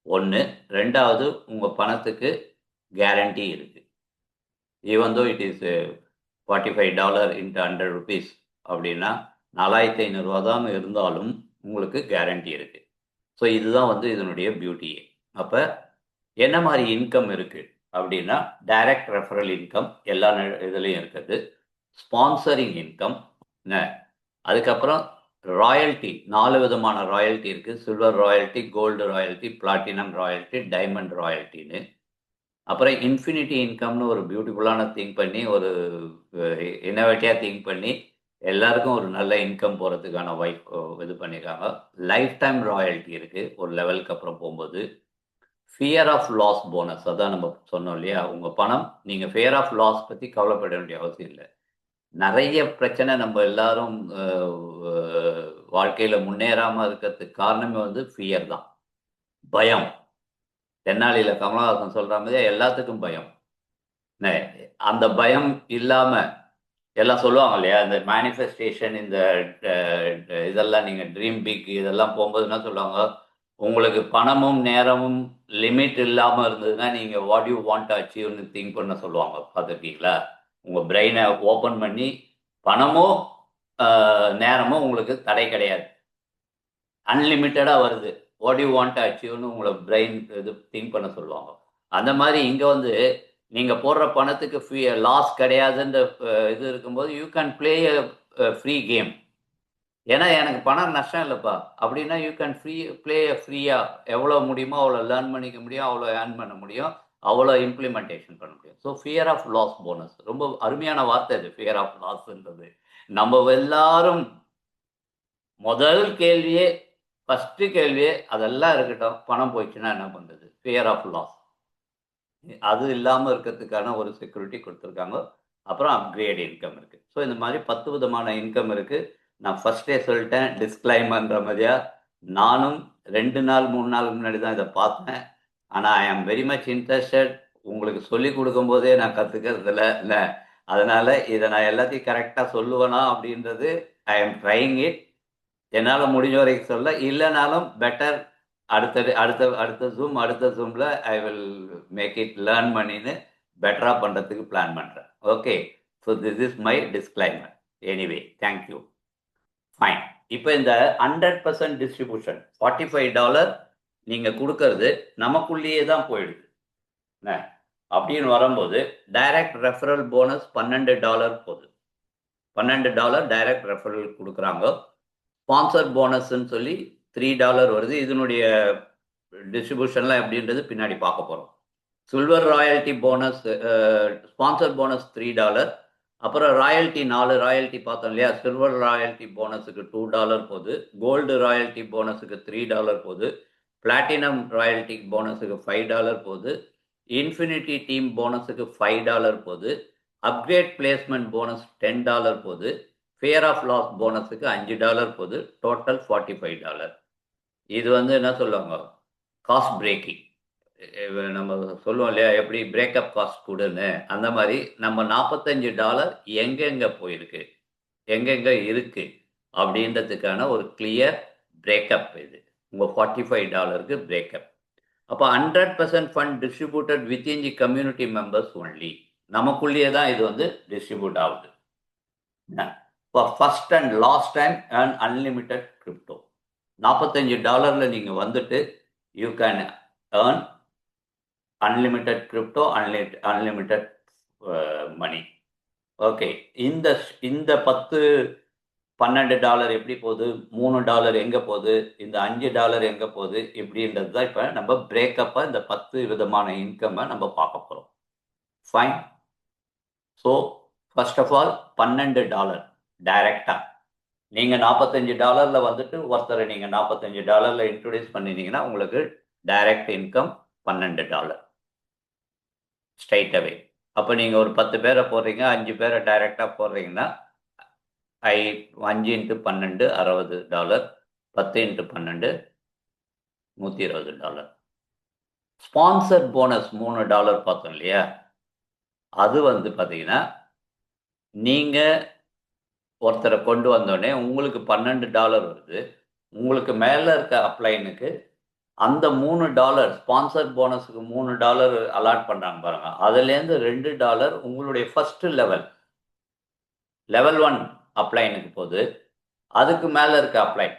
ஒன்று. ரெண்டாவது, உங்கள் பணத்துக்கு கேரண்டி இருக்குது. Even though it is $45 into ₹100 அப்படின்னா 4500 தான் இருந்தாலும் உங்களுக்கு கேரண்டி இருக்குது. ஸோ இதுதான் வந்து இதனுடைய பியூட்டியே. அப்போ என்ன மாதிரி இன்கம் இருக்குது அப்படின்னா, டைரக்ட் ரெஃபரல் இன்கம் எல்லா இதுலேயும் இருக்குது. ஸ்பான்சரிங் இன்கம், அதுக்கப்புறம் ராயல்ட்டி, 4 விதமான ராயல்ட்டி இருக்குது. Silver royalty, gold royalty, platinum royalty, diamond ராயல்ட்டின்னு. அப்புறம் இன்ஃபினிட்டி இன்கம்னு ஒரு பியூட்டிஃபுல்லான திங்க் பண்ணி, ஒரு இன்னோவேட்டிவாக திங்க் பண்ணி எல்லாருக்கும் ஒரு நல்ல இன்கம் போகிறதுக்கான வாய்ப்பு இது பண்ணியிருக்காங்க. லைஃப் டைம் ராயல்ட்டி இருக்குது ஒரு லெவலுக்கு அப்புறம் போகும்போது. ஃபியர் ஆஃப் லாஸ் போனஸ், அதான் நம்ம சொன்னோம் இல்லையா, உங்கள் பணம் நீங்கள் ஃபியர் ஆஃப் லாஸ் பற்றி கவலைப்பட வேண்டிய அவசியம் இல்லை. நிறைய பிரச்சனை நம்ம எல்லாரும் வாழ்க்கையில் முன்னேறாமல் இருக்கிறதுக்கு காரணமே வந்து ஃபியர் தான், பயம். தென்னாலியில் கமலஹாசன் சொல்கிற மாதிரி எல்லாத்துக்கும் பயம். அந்த பயம் இல்லாமல் எல்லாம் சொல்லுவாங்க இல்லையா, இந்த மேனிஃபெஸ்டேஷன், இந்த இதெல்லாம் நீங்கள் ட்ரீம் பிக் இதெல்லாம் போகும்போது என்ன சொல்லுவாங்க, உங்களுக்கு பணமும் நேரமும் லிமிட் இல்லாமல் இருந்ததுன்னா நீங்கள் வாட் யூ வாண்ட் டு அச்சீவ்னு திங்க் பண்ண சொல்லுவாங்க. பார்த்துருக்கீங்களா? உங்கள் பிரெயினை ஓப்பன் பண்ணி பணமோ நேரமோ உங்களுக்கு தடை கிடையாது, அன்லிமிட்டடாக வருது, வாட் யூ வாண்ட் டு அச்சீவ்னு உங்களை பிரெயின் இது திங்க் பண்ண சொல்லுவாங்க. அந்த மாதிரி இங்கே வந்து நீங்கள் போடுற பணத்துக்கு லாஸ் கிடையாதுன்ற இது இருக்கும்போது you can play free game. ஏன்னா எனக்கு பணம் நஷ்டம் இல்லைப்பா அப்படின்னா யூ கேன் பிளே ஃப்ரீயாக, எவ்வளோ முடியுமோ அவ்வளோ லேர்ன் பண்ணிக்க முடியும், அவ்வளோ ஏர்ன் பண்ண முடியும், அவ்வளோ இம்ப்ளிமெண்டேஷன் பண்ண முடியும். So fear of loss bonus ரொம்ப அருமையான வார்த்தை இது, ஃபியர் ஆஃப் லாஸ்ன்றது. நம்ம எல்லாரும் முதல் கேள்வியே, ஃபஸ்ட்டு கேள்வியே அதெல்லாம் இருக்கட்டும், பணம் போயிடுச்சுன்னா என்ன பண்ணுறது, ஃபியர் ஆஃப் லாஸ். அது இல்லாமல் இருக்கிறதுக்கான ஒரு செக்யூரிட்டி கொடுத்துருக்காங்க. அப்புறம் அப்கிரேட் இன்கம் இருக்குது. ஸோ இந்த மாதிரி 10 விதமான இன்கம் இருக்குது. நான் ஃபஸ்ட்டே சொல்லிட்டேன், டிஸ்க்ளைமர்ன்ற மாதிரியா, நானும் 2 நாள் 3 நாள் முன்னாடி தான் இதை பார்த்தேன். ஆனால் ஐ ஆம் வெரி மச் இன்ட்ரெஸ்டட். உங்களுக்கு சொல்லி கொடுக்கும்போதே நான் கற்றுக்கிறதுல இல்லை, அதனால் இதை நான் எல்லாத்தையும் கரெக்டாக சொல்லுவேனா அப்படின்றது ஐ ஆம் ட்ரையிங் இட். என்னால் முடிஞ்ச வரைக்கும் சொல்ல, இல்லைனாலும் பெட்டர் அடுத்த ஜூமில் I will make it learn பண்ணின்னு பெட்டராக பண்ணுறதுக்கு பிளான் பண்ணுறேன். Okay, so this is my disclaimer. Anyway, thank you. Fine. இப்போ இந்த 100% டிஸ்ட்ரிபியூஷன் $45 நீங்கள் கொடுக்கறது நமக்குள்ளேயே தான் போயிடுது அப்படின்னு வரும்போது, டைரக்ட் ரெஃபரல் போனஸ் $12 போகுது. $12 டைரக்ட் ரெஃபரல் கொடுக்குறாங்க. ஸ்பான்சர் போனஸ்ன்னு சொல்லி $3 வருது. இதனுடைய டிஸ்ட்ரிபியூஷன்லாம் எப்படின்றது பின்னாடி பார்க்க போகிறோம். Silver royalty bonus, sponsor bonus $3. அப்புறம் ராயல்ட்டி 4 ராயல்ட்டி பார்த்தோம் இல்லையா, சில்வர் ராயல்ட்டி போனஸுக்கு $2 போகுது, கோல்டு ராயல்ட்டி போனஸுக்கு $3 போகுது, பிளாட்டினம் ராயல்ட்டி போனஸுக்கு $5 போகுது, இன்ஃபினிட்டி டீம் போனஸுக்கு $5 போகுது, அப்கிரேட் பிளேஸ்மெண்ட் போனஸ் $10 போகுது, ஃபியர் ஆஃப் லாஸ் போனஸுக்கு $5 போகுது, டோட்டல் $45. இது வந்து என்ன சொல்லுவாங்க, காஸ்ட் பிரேக்கிங். நம்ம சொல்லுவோம் இல்லையா, எப்படி பிரேக்கப் காஸ்ட் கொடுன்னு, அந்த மாதிரி நம்ம $45 எங்கெங்கே போயிருக்கு, எங்கெங்கே இருக்குது அப்படின்றதுக்கான ஒரு கிளியர் பிரேக்கப். இது உங்கள் $45க்கு பிரேக்கப். அப்போ 100% fund distributed within the community members only. நமக்குள்ளேயே தான் இது வந்து டிஸ்ட்ரிபியூட் ஆகுது. For first and last time and unlimited crypto. $45 நீங்கள் வந்துட்டு you can earn unlimited crypto, unlimited money. Okay, இந்த $12 எப்படி போகுது, $3 எங்கே போகுது, இந்த $5 எங்கே போகுது, இப்படின்றது தான் இப்போ நம்ம பிரேக்கப்பாக இந்த 10 விதமான இன்கம்மை நம்ம பார்க்க போகிறோம். Fine. So first of all $12 டைரெக்டாக நீங்கள் $45 வந்துட்டு ஒருத்தரை நீங்கள் $45 இன்ட்ரடியூஸ் பண்ணினீங்கன்னா உங்களுக்கு டைரக்ட் இன்கம் $12 ஸ்ட்ரைட் அவே. அப்போ நீங்கள் ஒரு 10 பேரை போடுறீங்க, 5 பேரை டைரெக்டாக போடுறீங்கன்னா 5 இன்ட்டு 12 $60, 10 இன்ட்டு 12 $120. ஸ்பான்சர் போனஸ் $3 பார்த்தோம் இல்லையா, அது வந்து பார்த்தீங்கன்னா நீங்கள் ஒருத்தரை கொண்டு வந்தோடனே உங்களுக்கு $12 வருது. உங்களுக்கு மேலே இருக்க அப்ளைனுக்கு அந்த $3 ஸ்பான்சர் போனஸுக்கு $3 அலாட் பண்ணுறாங்க பாருங்க, அதுலேருந்து $2 உங்களுடைய ஃபர்ஸ்ட் லெவல் 1 அப்ளைனுக்கு போகுது. அதுக்கு மேலே இருக்க அப்ளைன்,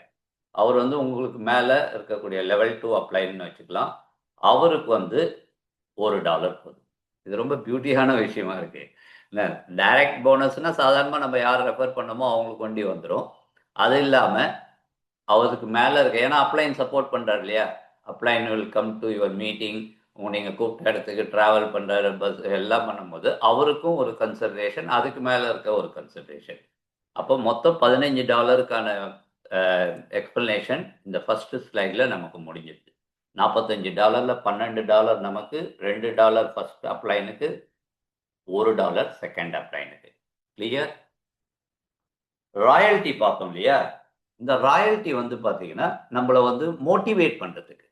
அவர் வந்து உங்களுக்கு மேலே இருக்கக்கூடிய லெவல் 2 அப்ளைன்னு வச்சுக்கலாம், அவருக்கு வந்து $1 போகுது. இது ரொம்ப பியூட்டியான விஷயமா இருக்கு. என்ன, டைரக்ட் போனஸ்னா சாதாரணமாக நம்ம யார் ரெஃபர் பண்ணமோ அவங்களுக்கு வண்டி வந்துடும். அது இல்லாமல் அவருக்கு மேலே இருக்க, ஏன்னா அப்ளைன் சப்போர்ட் பண்ணுறாரு இல்லையா, upline will come to your meeting, நீங்கள் கூப்பிட்ட இடத்துக்கு ட்ராவல் பண்ணுறாரு, பஸ் எல்லாம் பண்ணும்போது அவருக்கும் ஒரு கன்சிடரேஷன், அதுக்கு மேலே இருக்க ஒரு கன்சிடரேஷன். அப்போ மொத்தம் $15க்கான எக்ஸ்பிளனேஷன் இந்த ஃபர்ஸ்ட் ஸ்லைடில் நமக்கு முடிஞ்சிருது. $45 $12 நமக்கு, $2 ஃபர்ஸ்ட் அப்ளைனுக்கு, $1 செகண்ட் அப்ளைனுக்கு. கிளியர்? ராயல்ட்டி பார்த்தோம் இல்லையா, இந்த ராயல்ட்டி வந்து பார்த்தீங்கன்னா நம்மளை வந்து மோட்டிவேட் பண்ணுறதுக்கு.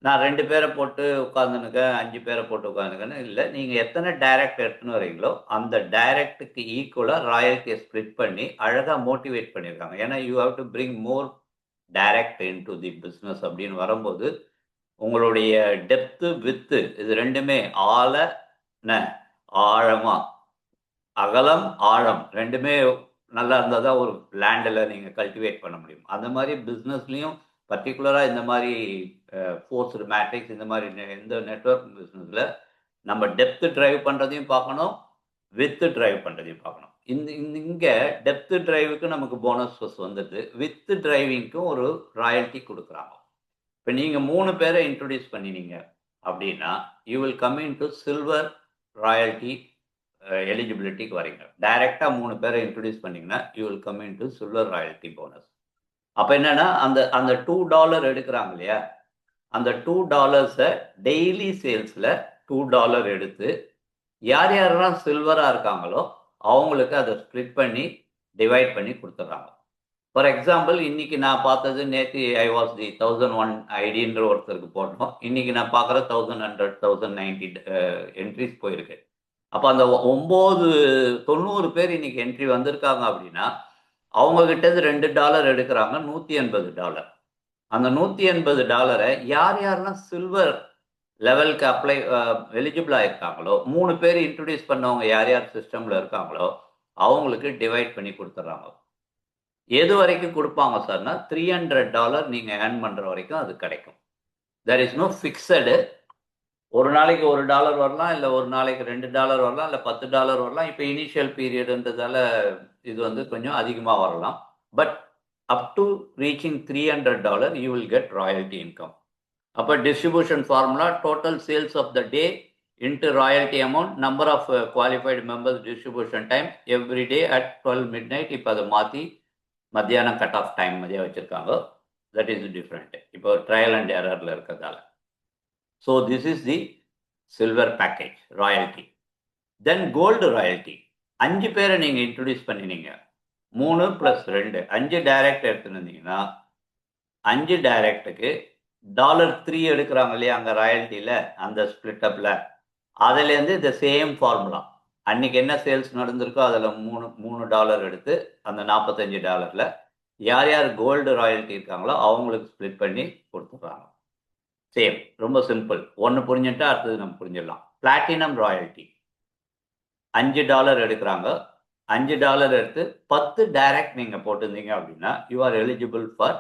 நான் 2 பேரை போட்டு உட்காந்துனுக்கேன், 5 பேரை போட்டு உட்காந்துக்கன்னு இல்லை, நீங்கள் எத்தனை டைரக்ட் எடுத்துன்னு வரீங்களோ அந்த டைரக்டுக்கு ஈக்குவலாக ராயல்ட்டியை ஸ்ப்ளிட் பண்ணி அழகாக மோட்டிவேட் பண்ணியிருக்காங்க. ஏன்னா you have to bring more direct in to the business அப்படின்னு வரும்போது உங்களுடைய டெப்த்து வித்து இது ரெண்டுமே ஆழமா, அகலம் ஆழம் ரெண்டுமே நல்லா இருந்தால் தான் ஒரு லேண்டில் நீங்கள் கல்டிவேட் பண்ண முடியும். அந்த மாதிரி பிஸ்னஸ்லேயும் பர்டிகுலராக இந்த மாதிரி ஃபோர்ஸ்டு மேட்ரிக்ஸ் இந்த மாதிரி இந்த நெட்வொர்க் பிஸ்னஸில் நம்ம டெப்த்து ட்ரைவ் பண்ணுறதையும் பார்க்கணும், வித்து ட்ரைவ் பண்ணுறதையும் பார்க்கணும். இங்கே டெப்த்து ட்ரைவுக்கு நமக்கு போனஸ் வந்துடுது, வித்து டிரைவிங்க்கும் ஒரு ராயல்ட்டி கொடுக்குறாங்க. இப்போ நீங்கள் 3 பேரை இன்ட்ரடியூஸ் பண்ணினீங்க அப்படின்னா you will come into silver royalty எலிஜிபிலிட்டிக்கு வரீங்க. டைரெக்டாக 3 பேரை இன்ட்ரடியூஸ் பண்ணிங்கன்னா you will come into silver royalty bonus. அப்போ என்னென்னா அந்த $2 எடுக்கிறாங்க இல்லையா, அந்த $2 டெய்லி சேல்ஸில் $2 எடுத்து யார் யாரெல்லாம் சில்வராக இருக்காங்களோ அவங்களுக்கு அதை ஸ்ப்ளிட் பண்ணி டிவைட் பண்ணி கொடுத்துட்றாங்க. ஃபார் எக்ஸாம்பிள், இன்னைக்கு நான் பார்த்தது, நேற்று ஐ வாஸ் தி 1001 ஐடின்ற ஒருத்தருக்கு போட்டோம், இன்னைக்கு நான் பார்க்குற 1100 1090 என்ட்ரிஸ் போயிருக்கு. அப்போ அந்த 90 பேர் இன்னைக்கு என்ட்ரி வந்திருக்காங்க அப்படின்னா அவங்ககிட்ட $2 எடுக்கிறாங்க, $180. அந்த $180 யார் யாரெல்லாம் சில்வர் லெவலுக்கு அப்ளை எலிஜிபிள் ஆயிருக்காங்களோ 3 பேர் இன்ட்ரடியூஸ் பண்ணவங்க யார் யார் சிஸ்டமில் இருக்காங்களோ அவங்களுக்கு டிவைட் பண்ணி கொடுத்துட்றாங்க. எது வரைக்கும் கொடுப்பாங்க சார்னா $300 நீங்கள் ஏர்ன் பண்ணுற வரைக்கும் அது கிடைக்கும். There is no fixed. ஒரு நாளைக்கு $1 வரலாம், இல்லை ஒரு நாளைக்கு $2 வரலாம், இல்லை $10 வரலாம். இப்போ இனிஷியல் பீரியடுன்றதால இது வந்து கொஞ்சம் அதிகமாக வரலாம். But up to reaching $300 you will get royalty income. அப்போ distribution formula total sales of the day into royalty amount, number of qualified members, distribution time every day at 12 midnight. இப்போ அதை மாற்றி மத்தியானம் கட் ஆஃப் டைம் மதியம் வச்சுருக்காங்க. That is different இப்போ trial and எரரில் இருக்கிறதால. So this is the silver package royalty. Then gold royalty. 5 பேரை நீங்கள் இன்ட்ரடியூஸ் பண்ணினீங்க, 3 + 2 5 டைரக்ட் எடுத்துருந்தீங்கன்னா 5 டைரக்டுக்கு $3 எடுக்கிறாங்க இல்லையா அங்கே ராயல்ட்டியில், அந்த ஸ்பிளிட்டப்பில் அதுலேருந்து இந்த சேம் ஃபார்முலா அன்னைக்கு என்ன சேல்ஸ் நடந்திருக்கோ அதில் $3 எடுத்து அந்த $45 யார் யார் கோல்டு ராயல்ட்டி இருக்காங்களோ அவங்களுக்கு ஸ்ப்ளிட் பண்ணி கொடுத்துட்றாங்க. சேம், ரொம்ப சிம்பிள். ஒன்று புரிஞ்சுட்டா அடுத்தது நம்ம புரிஞ்சிடலாம். பிளாட்டினம் ராயல்ட்டி $5 எடுக்கிறாங்க, $5 எடுத்து 10 டைரக்ட் நீங்கள் போட்டிருந்தீங்க அப்படின்னா you are eligible for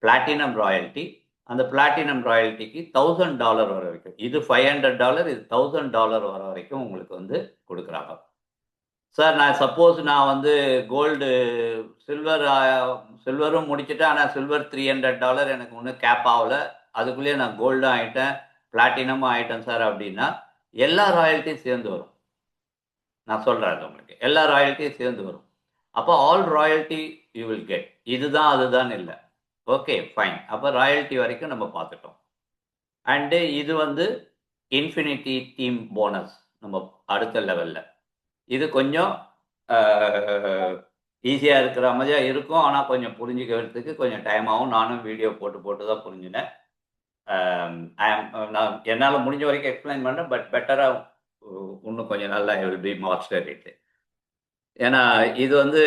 platinum royalty. அந்த பிளாட்டினம் ராயல்ட்டிக்கு $1000 வர வரைக்கும், இது $500, இது $1000 வர வரைக்கும் உங்களுக்கு வந்து கொடுக்குறாங்க. சார் நான் சப்போஸ் நான் வந்து கோல்டு சில்வரும் முடிச்சுட்டேன், ஆனால் சில்வர் $300 எனக்கு ஒன்றும் கேப் ஆகலை, அதுக்குள்ளேயே நான் கோல்டும் ஆகிட்டேன் பிளாட்டினமும் ஆகிட்டேன் சார் அப்படின்னா எல்லா ராயல்ட்டியும் சேர்ந்து வரும். நான் சொல்கிறேன் அது உங்களுக்கு, எல்லா ராயல்ட்டியும் சேர்ந்து வரும். அப்போ all royalty you will get. இதுதான் அதுதான் இல்லை. Okay fine. அப்போ ராயல்ட்டி வரைக்கும் நம்ம பார்த்துட்டோம். அண்டு இது வந்து இன்ஃபினிட்டி டீம் போனஸ். நம்ம அடுத்த லெவலில். இது கொஞ்சம் ஈஸியாக இருக்கிற மாதிரியா இருக்கும், ஆனால் கொஞ்சம் புரிஞ்சுக்கிறதுக்கு கொஞ்சம் டைம் ஆகும். நானும் வீடியோ போட்டு போட்டு தான் புரிஞ்சினேன். நான் என்னால் முடிஞ்ச வரைக்கும் எக்ஸ்பிளைன் பண்ணேன், பட் பெட்டராக இன்னும் கொஞ்சம் நல்லா I will be master it. ஏன்னா இது வந்து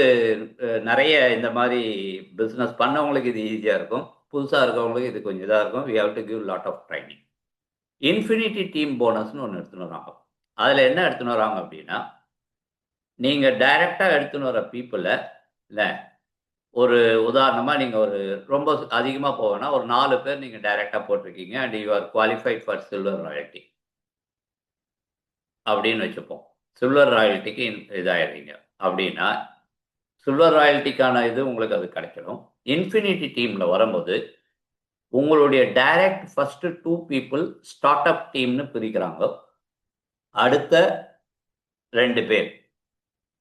நிறைய இந்த மாதிரி பிஸ்னஸ் பண்ணவங்களுக்கு இது ஈஸியாக இருக்கும், புதுசாக இருக்கவங்களுக்கு இது கொஞ்சம் இதாக இருக்கும். We have to give lot of training. Infinity team போனஸ்னு ஒன்று எடுத்துன்னு வராங்க. அதில் என்ன எடுத்துன்னு வராங்க அப்படின்னா, நீங்கள் டைரெக்டாக எடுத்துன்னு வர பீப்புளை இல்லை, ஒரு உதாரணமாக நீங்கள் ஒரு ரொம்ப அதிகமாக போவேன்னா ஒரு 4 பேர் நீங்கள் டைரெக்டாக போட்டிருக்கீங்க and you R qualified for silver royalty அப்படின்னு வச்சுப்போம். சில்வர் ராயல்ட்டிக்கு இதாகிடுறீங்க அப்படின்னா சில்வர் ராயல்ட்டிக்கான இது உங்களுக்கு அது கிடைக்கணும். இன்ஃபினிட்டி டீமில் வரும்போது உங்களுடைய direct first 2 people start up டீம்னு பிரிக்கிறாங்க. அடுத்த 2 பேர்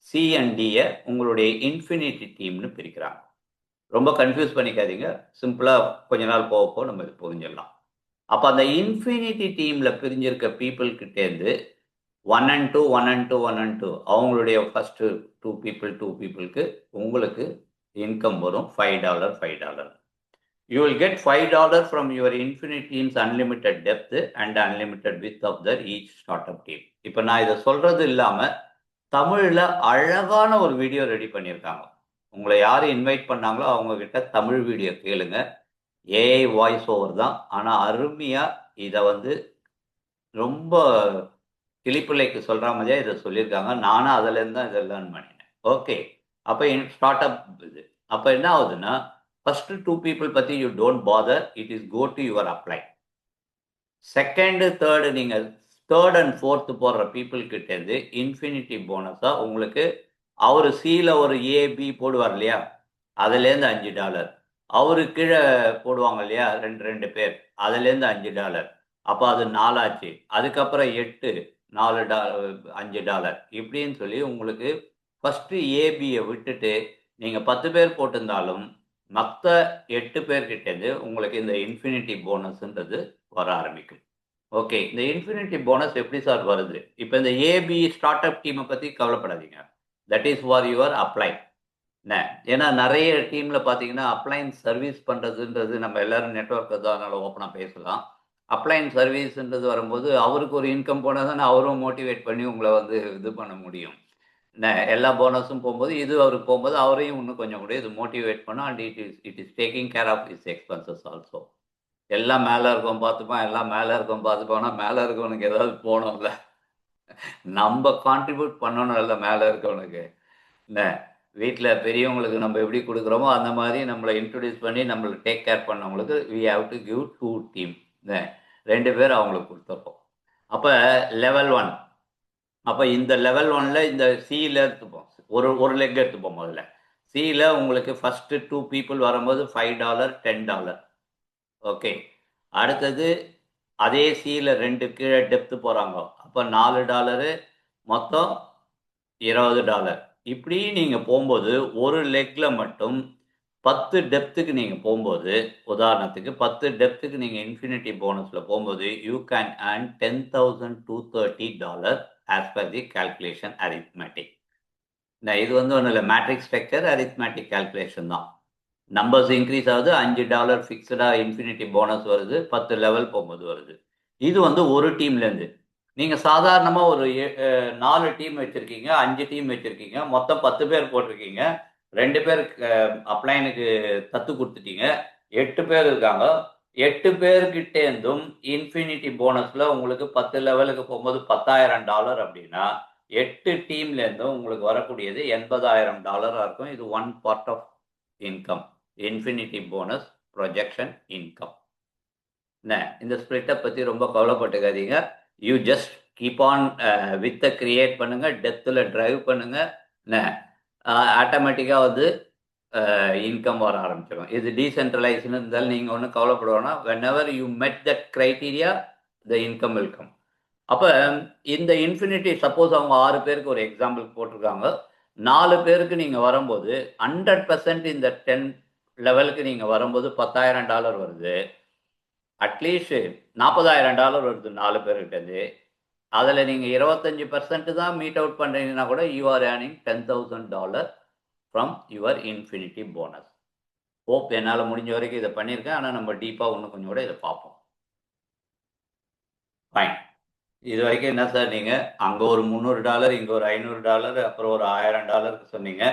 C&Dயை உங்களுடைய இன்ஃபினிட்டி டீம்னு பிரிக்கிறாங்க. ரொம்ப கன்ஃபியூஸ் பண்ணிக்காதீங்க, சிம்பிளாக கொஞ்ச நாள் போக நம்ம இது புரிஞ்சிடலாம். அப்போ அந்த இன்ஃபினிட்டி டீமில் பிரிஞ்சிருக்க பீப்புள் கிட்டேருந்து 1 and 2 1 and 2 1 and 2 அவங்களுடைய ஃபஸ்ட்டு 2 பீப்புளுக்கு உங்களுக்கு இன்கம் வரும் $5 $5. You will get $5 from your Infinite Team's unlimited depth and unlimited width of the each startup team. இப்போ நான் இதை சொல்றது இல்லாமல் தமிழில் அழகான ஒரு வீடியோ ரெடி பண்ணியிருக்காங்க. உங்களை யார் இன்வைட் பண்ணாங்களோ அவங்க கிட்ட தமிழ் வீடியோ கேளுங்க. ஏஐ வாய்ஸ் ஓவர் தான், ஆனால் அருமையாக இதை வந்து ரொம்ப கிளிப்பிள்ளைக்கு சொல்கிற மாதிரியா இதை சொல்லியிருக்காங்க. நானும் அதுலேருந்து தான் இதை லேர்ன் பண்ணினேன். ஓகே, அப்போ ஸ்டார்ட் அப் இது அப்போ என்ன ஆகுதுன்னா, ஃபர்ஸ்ட் 2 பீப்புள் பற்றி you don't bother, it is go to your apply. Second third நீங்கள் தேர்ட் அண்ட் ஃபோர்த்து போடுற பீப்புள் கிட்டேருந்து இன்ஃபினிட்டி போனஸாக உங்களுக்கு அவர் சியில் ஒரு ஏபி போடுவார் இல்லையா, அதுலேருந்து $5. அவரு கீழே போடுவாங்க இல்லையா 2 பேர், அதுலேருந்து $5. அப்போ அது 4 ஆச்சு. அதுக்கப்புறம் 8 $4 $5 இப்படின்னு சொல்லி உங்களுக்கு ஃபஸ்ட்டு ஏபியை விட்டுட்டு நீங்கள் 10 பேர் போட்டிருந்தாலும் மற்ற 8 பேர்கிட்டேருந்து உங்களுக்கு இந்த இன்ஃபினிட்டி போனஸ்ன்றது வர ஆரம்பிக்கும். ஓகே, இந்த இன்ஃபினிட்டி போனஸ் எப்படி சார் வருது? இப்போ இந்த ஏபி ஸ்டார்ட் அப் டீமை பற்றி கவலைப்படாதீங்க, that is for your apply. ஏன்னா நிறைய டீமில் பார்த்தீங்கன்னா அப்ளைன்ஸ் சர்வீஸ் பண்ணுறதுன்றது நம்ம எல்லாரும் நெட்ஒர்க் தான், அதனால் ஓப்பனாக பேசலாம். அப்ளைன்ஸ் சர்வீஸ்ன்றது வரும்போது அவருக்கு ஒரு இன்கம் போனால் தானே அவரும் மோட்டிவேட் பண்ணி உங்களை வந்து இது பண்ண முடியும். எல்லா போனஸும் போகும்போது இது அவருக்கு போகும்போது அவரையும் இன்னும் கொஞ்சம் கூட இது மோட்டிவேட் பண்ணும். And it is taking care of is expenses also. எல்லாம் மேலே இருக்கவன் பார்த்துப்பான், எல்லாம் மேலே இருக்கவன் பார்த்துப்பான்னா மேலே இருக்கவனுக்கு ஏதாவது போகணும்ல, நம்ம கான்ட்ரிபியூட் பண்ணணும் இல்லை மேலே இருக்கவனுக்கு. என்ன வீட்டில் பெரியவங்களுக்கு நம்ம எப்படி கொடுக்குறோமோ அந்த மாதிரி நம்மளை இன்ட்ரடியூஸ் பண்ணி நம்மளை டேக் கேர் பண்ணவங்களுக்கு we have to give 2 team. 2 பேர் அவங்களுக்கு கொடுத்துருப்போம். அப்போ லெவல் 1. அப்போ இந்த லெவல் 1ல் இந்த சியில் எடுத்துப்போம், ஒரு லெக் எடுத்துப்போம். முதல்ல சியில் உங்களுக்கு ஃபஸ்ட்டு 2 பீப்புள் வரும்போது $5 $10. ஓகே, அடுத்தது அதே சியில் 2 கீழே டெப்த்து போகிறாங்க, அப்போ $4 மொத்தம் $20. இப்படி நீங்கள் போகும்போது ஒரு லெக்கில் மட்டும் 10 டெப்த்துக்கு நீங்கள் போகும்போது, உதாரணத்துக்கு 10 டெப்த்துக்கு நீங்கள் இன்ஃபினிட்டி போனஸில் போகும்போது you can earn $10,230 as per the calculation arithmetic. இது வந்து ஒன்றும் இல்லை, மேட்ரிக்ஸ் ஸ்ட்ரக்சர் அரித்மேட்டிக் கால்குலேஷன் தான். நம்பர்ஸ் இன்க்ரீஸ் ஆகுது, $5 ஃபிக்ஸ்டாக இன்ஃபினிட்டி போனஸ் வருது, 10 லெவல் போகும்போது வருது. இது வந்து ஒரு டீம்லேருந்து. நீங்கள் சாதாரணமாக ஒரு 4 டீம் வச்சுருக்கீங்க, 5 டீம் வச்சுருக்கீங்க, மொத்தம் 10 பேர் போட்டிருக்கீங்க, 2 பேர் அப்ளைனுக்கு தத்து கொடுத்துட்டீங்க, 8 பேர் இருக்காங்க. 8 பேர்கிட்டேருந்தும் இன்ஃபினிட்டி போனஸில் உங்களுக்கு 10 லெவலுக்கு போகும்போது $10,000 அப்படின்னா 8 டீம்லேருந்தும் உங்களுக்கு வரக்கூடியது $80,000 இருக்கும். இது 1 part of income, infinity bonus projection income. இந்த ஸ்ப்ளிட்டை பற்றி ரொம்ப கவலைப்பட்டுக்காதீங்க. யூ ஜஸ்ட் கீப் ஆன் வித்தை கிரியேட் பண்ணுங்கள், டெத்தில் ட்ரைவ் பண்ணுங்கள், ஆட்டோமேட்டிக்காக வந்து இன்கம் வர ஆரம்பிச்சிடும். இது டீசென்ட்ரலைஸ்னு இருந்தாலும் நீங்கள் ஒன்றும் கவலைப்படுவோன்னா whenever you met that criteria the income will come. அப்போ இந்த இன்ஃபினிட்டி சப்போஸ் அவங்க 6 பேருக்கு ஒரு எக்ஸாம்பிள் போட்டிருக்காங்க, 4 பேருக்கு நீங்கள் வரும்போது 100% இந்த 10 லெவலுக்கு நீங்கள் வரும்போது $10,000 வருது. அட்லீஸ்ட் $40,000 வருது 4 பேர்கிட்டது. அதில் நீங்கள் 25% தான் மீட் அவுட் பண்ணுறீங்கன்னா கூட you are earning $10,000 from your infinity bonus. Hope என்னால் முடிஞ்ச வரைக்கும் இதை பண்ணியிருக்கேன். ஆனால் நம்ம டீப்பாக இன்னும் கொஞ்சம் கூட இதை பார்ப்போம். ஃபைன். இது வரைக்கும் என்ன சார் நீங்கள் அங்கே ஒரு $300, இங்கே ஒரு $500, அப்புறம் ஒரு $1000 சொன்னீங்க.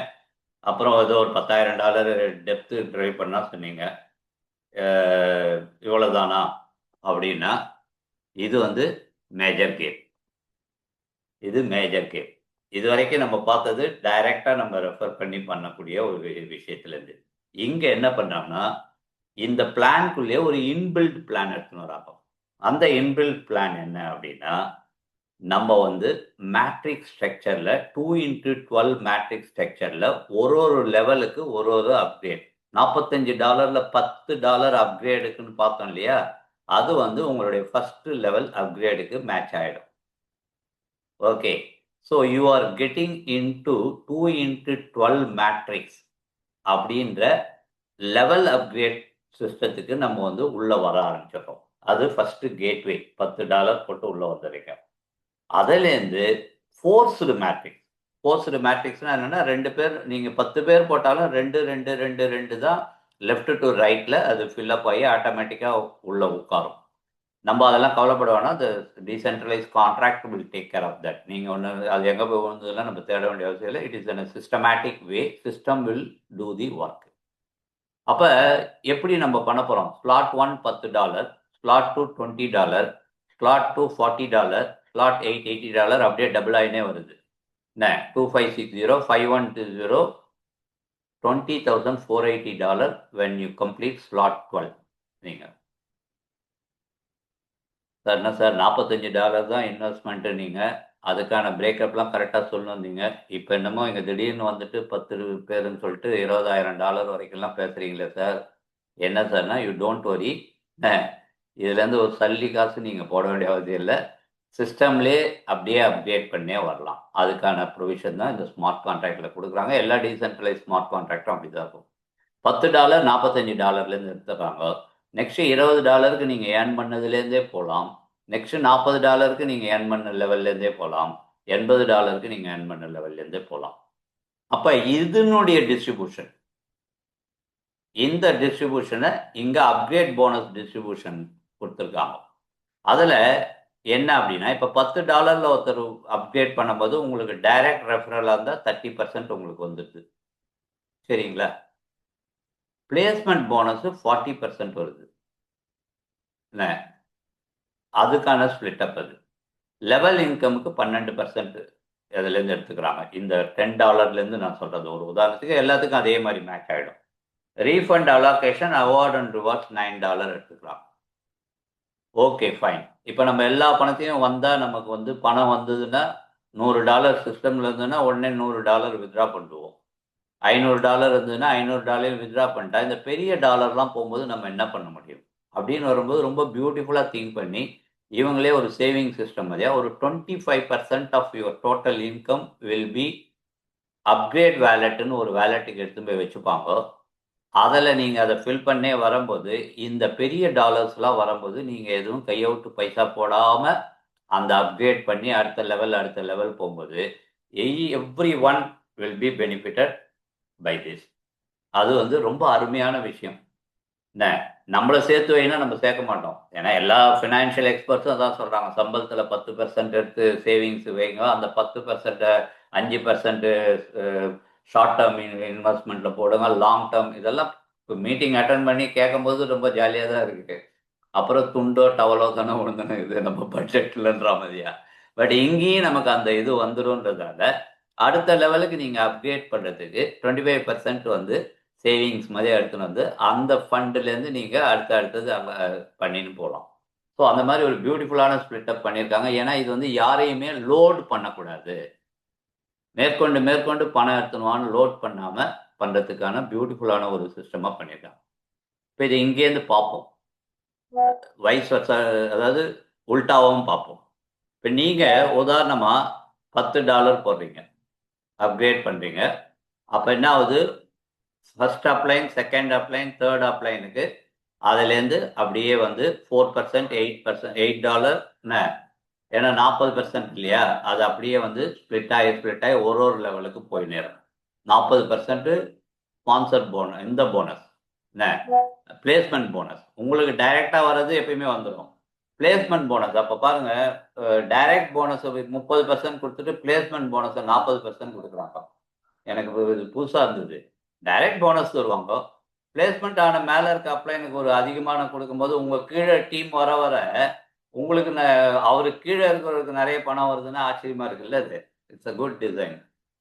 அப்புறம் ஏதோ ஒரு $10,000 டெப்த்து ட்ரைவ் பண்ணால் சொன்னீங்க. இவ்வளோதானா அப்படின்னா இது வந்து மேஜர் கேம். இது மேஜர் கேம். இது வரைக்கும் நம்ம பார்த்தது டைரெக்டாக நம்ம ரெஃபர் பண்ணி பண்ணக்கூடிய ஒரு விஷயத்துலேருந்து. இங்கே என்ன பண்ணுறாங்கன்னா இந்த பிளான்குள்ளேயே ஒரு இன்பில்ட் பிளான் எடுத்துன்னு வராங்க. அந்த இன்பில்ட் பிளான் என்ன அப்படின்னா நம்ம வந்து மேட்ரிக்ஸ் ஸ்ட்ரக்சரில் 2x12 மேட்ரிக்ஸ் ஸ்ட்ரக்சரில் ஒரு லெவலுக்கு ஒரு அப்கிரேட். $45 $10 அப்கிரேடுக்குன்னு பார்த்தோம் இல்லையா, அது வந்து உங்களுடைய ஃபர்ஸ்ட் லெவல் அப்கிரேடுக்கு மேட்ச் ஆகிடும். Okay, so you are getting into 2x12 matrix அப்படின்ற லெவல் அப்கிரேட் சிஸ்டத்துக்கு நம்ம வந்து உள்ளே வர ஆரம்பிச்சிடறோம். அது ஃபர்ஸ்ட் கேட்வே $10 போட்டு உள்ளே வந்துடுறீங்க. அதுலேருந்து ஃபோர்ஸ்டு மேட்ரிக்ஸ். ஃபோர்ஸ்டு மேட்ரிக்ஸ்னால் என்னென்னா 2 பேர் நீங்கள் 10 பேர் போட்டாலும் 2 2 2 2 தான் லெஃப்ட் டு ரைட்டில் அது ஃபில்லப் ஆகி ஆட்டோமேட்டிக்காக உள்ளே உட்காரும். நம்ம அதெல்லாம் கவலைப்பட வேணாம். அந்த decentralise contract will take care of that. நீங்கள் ஒன்று அது எங்கே போய் வந்ததெல்லாம் நம்ம தேட வேண்டிய அவசியம் இல்லை. It is a systematic way. System will do the work. அப்போ எப்படி நம்ம பண்ண போகிறோம்? ஸ்லாட் 1 $10, ஸ்லாட் 2 $20, ஸ்லாட் 2 $40, ஸ்லாட் 8 $80 அப்படியே டபுள் ஆகினே வருது. என்ன 2560 5120 $20,480 when you complete slot 12. நீங்கள் சார் என்ன சார் $45 தான் இன்வெஸ்ட்மெண்ட்டு, நீங்கள் அதுக்கான பிரேக்கப்லாம் கரெக்டாக சொல்லிருந்தீங்க. இப்போ என்னமோ இங்கே திடீர்னு வந்துட்டு 10 பேருன்னு சொல்லிட்டு $20,000 வரைக்கும்லாம் பேசுகிறீங்களே சார், என்ன சார்னா யூ டோன்ட் வரி. இதுலேருந்து ஒரு சல்லி காசு நீங்கள் போட வேண்டிய அவசியம் இல்லை. சிஸ்டம்லேயே அப்படியே அப்டேட் பண்ணே வரலாம். அதுக்கான ப்ரொவிஷன் தான் இந்த ஸ்மார்ட் கான்ட்ராக்டில் கொடுக்குறாங்க. எல்லா டீசென்ட்ரலைஸ் ஸ்மார்ட் கான்ட்ராக்டும் அப்படி தான் இருக்கும். $10 $45 எடுத்துக்கிறாங்க. நெக்ஸ்ட்டு $20 நீங்கள் ஏர்ன் பண்ணதுலேருந்தே போகலாம். நெக்ஸ்ட்டு $40 நீங்கள் ஏர்ன் பண்ண லெவல்லேருந்தே போகலாம். $80 நீங்கள் ஏர்ன் பண்ண லெவல்லேருந்தே போகலாம். அப்போ இதனுடைய டிஸ்ட்ரிபியூஷன், இந்த டிஸ்ட்ரிபியூஷனை இங்கே அப்கிரேட் போனஸ் டிஸ்ட்ரிபியூஷன் கொடுத்துருக்காங்க. அதில் என்ன அப்படின்னா இப்போ $10 ஒருத்தர் அப்கிரேட் பண்ணும்போது உங்களுக்கு டைரக்ட் ரெஃபரலாக இருந்தால் 30% உங்களுக்கு வந்துடுது. சரிங்களா? பிளேஸ்மெண்ட் போனஸ் 40% வருது. என்ன அதுக்கான ஸ்பிளிட் அப். அது லெவல் இன்கமுக்கு 12% அதுலேருந்து எடுத்துக்கிறாங்க. இந்த $10 நான் சொல்கிறது ஒரு உதாரணத்துக்கு, எல்லாத்துக்கும் அதே மாதிரி மேட்ச் ஆகிடும். Refund allocation award and rewards $9 எடுத்துக்கலாம். Okay fine. இப்போ நம்ம எல்லா பணத்தையும் வந்தால் நமக்கு வந்து பணம் வந்ததுன்னா $100 சிஸ்டமில் இருந்ததுன்னா உடனே $100 வித்ட்ரா பண்ணுவோம். $500 இருந்ததுன்னா $500 வித்ட்ரா பண்ணிட்டா இந்த பெரிய டாலர்லாம் போகும்போது நம்ம என்ன பண்ண முடியும் அப்படின்னு வரும்போது ரொம்ப பியூட்டிஃபுல்லாக திங்க் பண்ணி இவங்களே ஒரு சேவிங் சிஸ்டம் மாதிரியா ஒரு 25% of your total income will be upgrade வேலெட்டுன்னு ஒரு வேலெட்டுக்கு எடுத்து போய் வச்சுப்பாங்க. அதில் நீங்கள் அதை ஃபில் பண்ணே வரும்போது இந்த பெரிய டாலர்ஸ்லாம் வரும்போது நீங்கள் எதுவும் கையவுட்டு பைசா போடாமல் அந்த அப்கிரேட் பண்ணி அடுத்த லெவல் போகும்போது everyone will be benefited by this. அது வந்து ரொம்ப அருமையான விஷயம். என்ன நம்மளை சேர்த்து வைனா நம்ம சேர்க்க மாட்டோம். ஏன்னா எல்லா ஃபினான்ஷியல் எக்ஸ்பர்ட்ஸும் அதான் சொல்கிறாங்க, சம்பளத்தில் 10% எடுத்து சேவிங்ஸ் வைங்க, அந்த 10% 5% ஷார்ட் டேர்ம் இன்வெஸ்ட்மெண்ட்டில் போடுங்க, லாங் டேர்ம். இதெல்லாம் இப்போ மீட்டிங் அட்டன் பண்ணி கேட்கும்போது ரொம்ப ஜாலியாக தான் இருக்குது. அப்புறம் துண்டோ டவலோ தானே விழுந்தன இது நம்ம பட்ஜெட்லன்ற மாதிரியா. பட் இங்கேயும் நமக்கு அந்த இது வந்துடும்ன்றதால அடுத்த லெவலுக்கு நீங்கள் அப்கிரேட் பண்ணுறதுக்கு 25% வந்து சேவிங்ஸ் மாதிரி எடுத்துன்னு வந்து அந்த ஃபண்டுலேருந்து நீங்கள் அடுத்தது அங்கே பண்ணின்னு போகலாம். ஸோ அந்த மாதிரி ஒரு பியூட்டிஃபுல்லான ஸ்பிளிட்டப் பண்ணியிருக்காங்க. ஏன்னா இது வந்து யாரையுமே லோட் பண்ணக்கூடாது. மேற்கொண்டு பணம் எடுத்துணுவான்னு லோட் பண்ணாமல் பண்ணுறதுக்கான பியூட்டிஃபுல்லான ஒரு சிஸ்டமாக பண்ணியிருக்காங்க. இப்போ இதை இங்கேருந்து பார்ப்போம், வைஸ் வர்சா, அதாவது உல்டாவும் பார்ப்போம். இப்போ நீங்கள் உதாரணமாக $10 போடுறீங்க, அப்கிரேட் பண்ணுறீங்க. அப்போ என்ன ஆகுது? ஃபர்ஸ்ட் அப்ளைன், செகண்ட் அப்ளைன், தேர்ட் அப்ளைனுக்கு அதுலேருந்து அப்படியே வந்து 4% $8 என்ன ஏன்னா 40% இல்லையா, அது அப்படியே வந்து ஸ்ப்ளிட் ஆகி ஒரு லெவலுக்கு போய் நேரும். 40% ஸ்பான்சர் போனஸ், இந்த போனஸ் என்ன, பிளேஸ்மெண்ட் போனஸ். உங்களுக்கு டைரக்டா வர்றது எப்பயுமே வந்துடும். பிளேஸ்மெண்ட் போனஸ் அப்ப பாருங்க, டைரக்ட் போனஸ் 30% கொடுத்துட்டு பிளேஸ்மெண்ட் போனஸ் 40% கொடுக்குறாங்க. எனக்கு இது புதுசா இருந்தது. டைரக்ட் போனஸ் தருவாங்க, பிளேஸ்மெண்ட் ஆன மேல இருக்க அப்ளைனுக்கு ஒரு அதிகமான கொடுக்கும்போது உங்க கீழே டீம் வர வர உங்களுக்கு அவருக்கு கீழே இருக்கிறவருக்கு நிறைய பணம் வருதுன்னா ஆச்சரியமா இருக்குல்ல. அது இட்ஸ் அ குட் டிசைன்.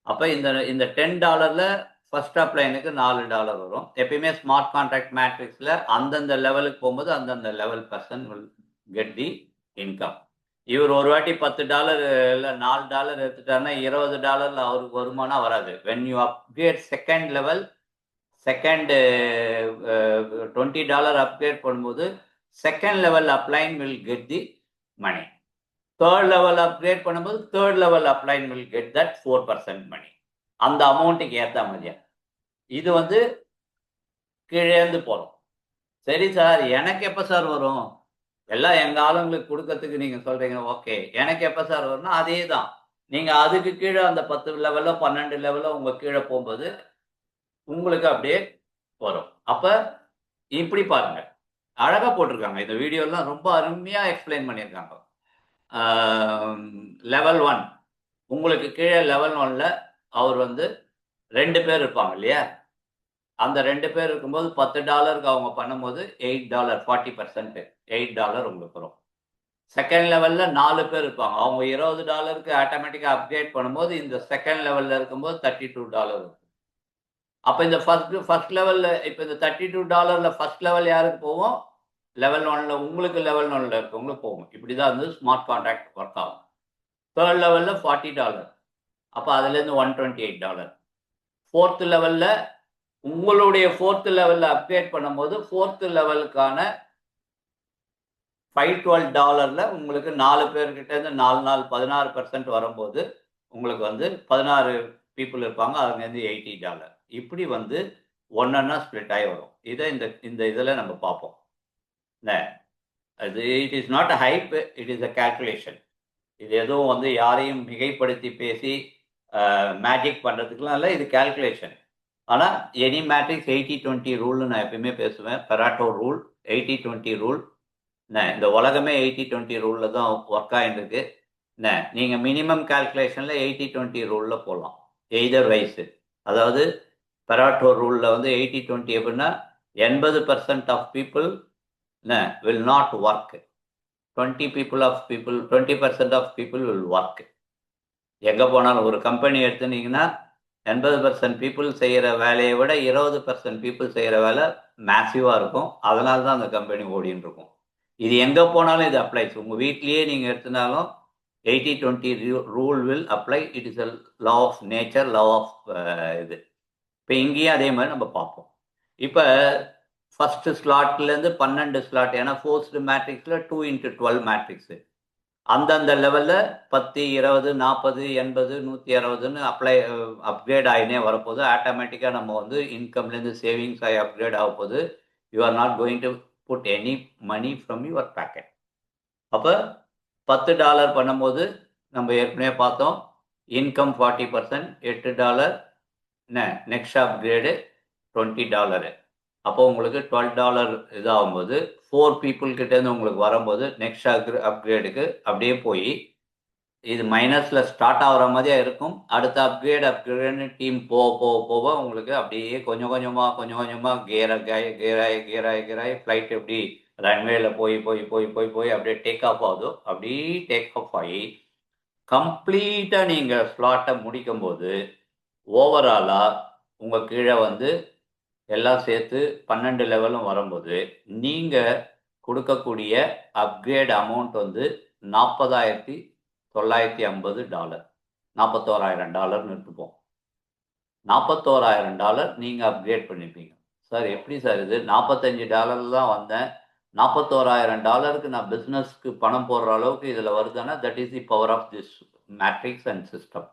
அப்ப இந்த இந்த $10 ஃபர்ஸ்ட் அப்ளைனுக்கு $4 வரும். எப்பயுமே ஸ்மார்ட் கான்ட்ராக்ட் மேட்ரிக்ஸ்ல அந்தந்த லெவலுக்கு போகும்போது அந்தந்த level person will get the income. இவர் ஒரு வாட்டி $10 இல்ல $4 எடுத்துட்டாருன்னா $20 அவருக்கு வருமானம் வராது. When you upgrade second level, second $20 upgrade பண்ணும்போது second level upline will get the money. Third level upgrade பண்ணும்போது third level upline will get that 4% money. அந்த அமௌண்ட்டுக்கு ஏற்ற மாதிரியா இது வந்து கீழேந்து போறோம். சரி சார், எனக்கு எப்ப சார் வரும்? எல்லாம் எங்க ஆளுங்களுக்கு கொடுக்கறதுக்கு நீங்க சொல்றீங்க, ஓகே. எனக்கு எப்ப சார் வரும்னா அதே தான். நீங்க அதுக்கு கீழே அந்த 10 லெவலோ 12 லெவலோ உங்க கீழே போகும்போது உங்களுக்கு அப்படியே வரும். அப்ப இப்படி பாருங்க, அழகா போட்டிருக்காங்க. இந்த வீடியோ எல்லாம் ரொம்ப அருமையா எக்ஸ்பிளைன் பண்ணியிருக்காங்க. லெவல் 1 உங்களுக்கு கீழே லெவல் 1ல அவர் வந்து 2 பேர் இருப்பாங்க இல்லையா, அந்த 2 பேர் இருக்கும்போது $10 அவங்க பண்ணும்போது $8, 40% $8 உங்களுக்கு வரும். செகண்ட் லெவல்ல 4 பேர் இருப்பாங்க, அவங்க $20க்கு ஆட்டோமேட்டிக்கா அப்கிரேட் பண்ணும்போது இந்த செகண்ட் லெவல்ல இருக்கும்போது $32 இருக்கும். அப்ப இந்த ஃபர்ஸ்ட் லெவல்ல இப்ப இந்த $32 ஃபர்ஸ்ட் லெவல் யாருக்கு போகும்? லெவல் 1ல உங்களுக்கு லெவல் 1ல இருக்கவங்களுக்கு போகும். இப்படிதான் வந்து ஸ்மார்ட் கான்ட்ராக்ட் ஒர்க் ஆகும். தேர்ட் லெவல்ல $40, அப்ப அதுல இருந்து $128. ஃபோர்த் லெவல்ல உங்களுடைய ஃபோர்த் லெவல்ல அப்கிரேட் பண்ணும்போது ஃபோர்த் லெவலுக்கான $512 உங்களுக்கு 4 பேர்கிட்ட இருந்து 4 நாள் 16% வரும்போது உங்களுக்கு வந்து 16 பீப்புள் இருப்பாங்க, அதுல இருந்து $80. இப்படி வந்து ஒன்னொன்னா ஸ்ப்ளிட் ஆகி வரும். இதை இந்த இந்த இதுல நம்ம பார்ப்போம். அது it is not a hype, it is a calculation. இது எதுவும் வந்து யாரையும் மிகைப்படுத்தி பேசி மேஜிக் பண்றதுக்குலாம் இல்லை, இது கால்குலேஷன். ஆனால் எனி மேட்ரிக்ஸ் 80-20 ரூல்னு நான் எப்பயுமே பேசுவேன். பெராட்டோ ரூல், 80-20 ரூல். இந்த உலகமே 80-20 ரூல்ல தான் ஒர்க் ஆகிட்டு இருக்கு. நீங்க மினிமம் கால்குலேஷன்ல 80-20 ரூல்ல போடலாம், எய்தர் வைஸ். அதாவது பெராட்டோ ரூல்ல வந்து 80-20 எப்படின்னா 80% of people will not work, 20% of people will work. எங்க போனாலும் ஒரு கம்பெனி எடுத்துனீங்கன்னா 80% பீப்புள் செய்யற வேலையை விட 20% பீப்புள் செய்யற வேலை மேசிவா இருக்கும். அதனால தான் அந்த கம்பெனி ஓடின்னு இருக்கும். இது எங்க போனாலும் இது அப்ளைஸ். உங்க வீட்லயே நீங்க எடுத்தினாலும் 80-20 rule will apply. It is a law of nature, law of இது. இப்போ இங்கேயும் அதே மாதிரி நம்ம பார்ப்போம். இப்போ ஃபர்ஸ்ட் ஸ்லாட்ல இருந்து 12 ஸ்லாட், ஏன்னா ஃபோர்ஸ்டு மேட்ரிக்ஸ்ல 2x12 மேட்ரிக்ஸ். அந்தந்த லெவல்ல 10, 20, 40, 80, 160ன்னு அப்கிரேட் ஆகினே வரப்போது. ஆட்டோமேட்டிக்காக நம்ம வந்து இன்கம்லேருந்து சேவிங்ஸ் ஆகி அப்கிரேட் ஆக போது. You are not going to put any money from your pocket. அப்போ $10 பண்ணும்போது நம்ம ஏற்கனவே பார்த்தோம், இன்கம் 40%, $8. Next upgrade $20. அப்போ உங்களுக்கு $12 இதாகும்போது 4 பீப்புள் கிட்டேருந்து உங்களுக்கு வரும்போது நெக்ஸ்ட் அப்கிரேடுக்கு அப்படியே போய் இது மைனஸ்ல ஸ்டார்ட் ஆகிற மாதிரியா இருக்கும். அடுத்த அப்கிரேட்னு டீம் போக போக போக உங்களுக்கு அப்படியே கொஞ்சம் கொஞ்சமாக கேராகி ஃப்ளைட் எப்படி ரன்வேல போய் போய் போய் போய் போய் அப்படியே டேக் ஆஃப் ஆகுதோ அப்படியே டேக் ஆஃப் ஆகி கம்ப்ளீட்டாக நீங்கள் ஸ்லாட்டை முடிக்கும் போது ஓவராலாக உங்கள் கீழே வந்து எல்லாம் சேர்த்து 12 லெவலும் வரும்போது நீங்கள் கொடுக்கக்கூடிய அப்கிரேட் அமௌண்ட் வந்து $40,950, $41,000 எடுத்துப்போம். $41,000 நீங்கள் அப்கிரேட் பண்ணிப்பீங்க. சார் எப்படி சார் இது, $45 தான் வந்தேன், $41,000க்கு நான் பிஸ்னஸ்க்கு பணம் போடுற அளவுக்கு இதில் வருதுன்னா that is the power of this matrix and system.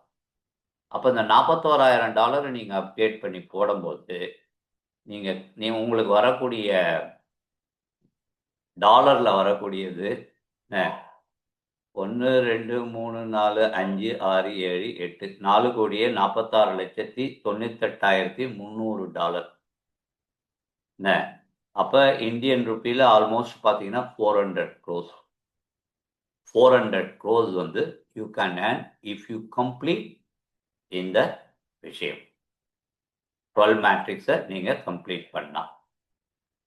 அப்போ இந்த $41,000 நீங்கள் அப்கிரேட் பண்ணி போடும்போது நீங்கள் உங்களுக்கு வரக்கூடிய டாலரில் வரக்கூடியது 1 2 3 4 5 6 7 8 $4,46,98,300 என்ன அப்போ இந்தியன் ருப்பியில் ஆல்மோஸ்ட் பார்த்தீங்கன்னா 400 crores வந்து you can earn if you complete இந்த விஷயம் 12 மேட்ரிக்ஸை நீங்கள் கம்ப்ளீட் பண்ணலாம்.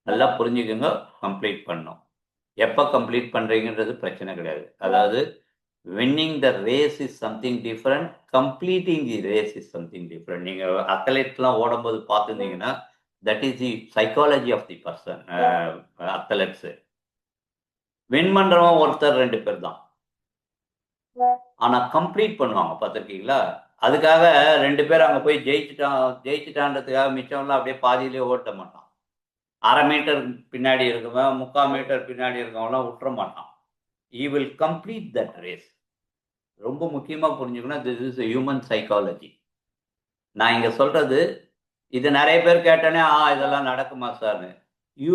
நல்லா புரிஞ்சுக்கோங்க, கம்ப்ளீட் பண்ணணும். எப்போ கம்ப்ளீட் பண்ணுறீங்கன்றது பிரச்சனை கிடையாது. அதாவது winning the race is something different, completing the race is something different. நீங்கள் அத்லெட்ஸ்லாம் ஓடும்போது பார்த்துருந்தீங்கன்னா that is the psychology of the person. Athletes win பண்ணுறவன் ஒருத்தர் 2 பேர் தான், ஆனால் கம்ப்ளீட் பண்ணுவாங்க பார்த்துருக்கீங்களா? அதுக்காக 2 பேர் அங்கே போய் ஜெயிச்சிட்டான்றதுக்காக மிச்சம்லாம் அப்படியே பாதியிலே ஓட்ட மாட்டான். 1/2 மீட்டர் பின்னாடி இருக்கவன் 3/4 மீட்டர் பின்னாடி இருக்கவங்களாம் விட்டுற மாட்டான். He will complete that race. ரொம்ப முக்கியமாக புரிஞ்சுக்கணும், திஸ் இஸ் ஹியூமன் சைக்காலஜி. நான் இங்கே சொல்கிறது இது நிறைய பேர் கேட்டோன்னே இதெல்லாம் நடக்குமா சார்னு. You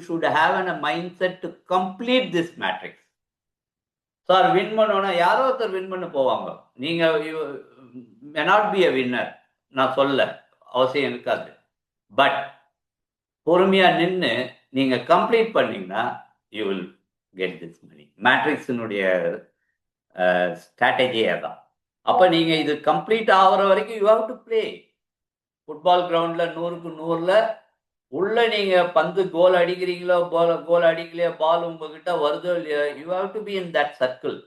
should have a mind set to complete this matrix. Sir win பண்ணோன்னா யாரோ ஒருத்தர் வின் பண்ண போவாங்க. நீங்கள் may not be a winner, நான் சொல்ல அவசியம் இருக்காது. பட் பொறுமையாக நின்று நீங்கள் கம்ப்ளீட் பண்ணீங்கன்னா you will get this money. மேட்ரிக்ஸினுடைய ஸ்ட்ராட்டஜியே தான். அப்போ நீங்கள் இது கம்ப்ளீட் ஆகிற வரைக்கும் you have to play. Football கிரவுண்டில் 100க்கு 100ல் உள்ள நீங்கள் பந்து கோல் அடிக்கிறீங்களோ கோல் அடிக்கலையோ, பால் உங்ககிட்ட வருதோ இல்லையோ, you have to be in that circle,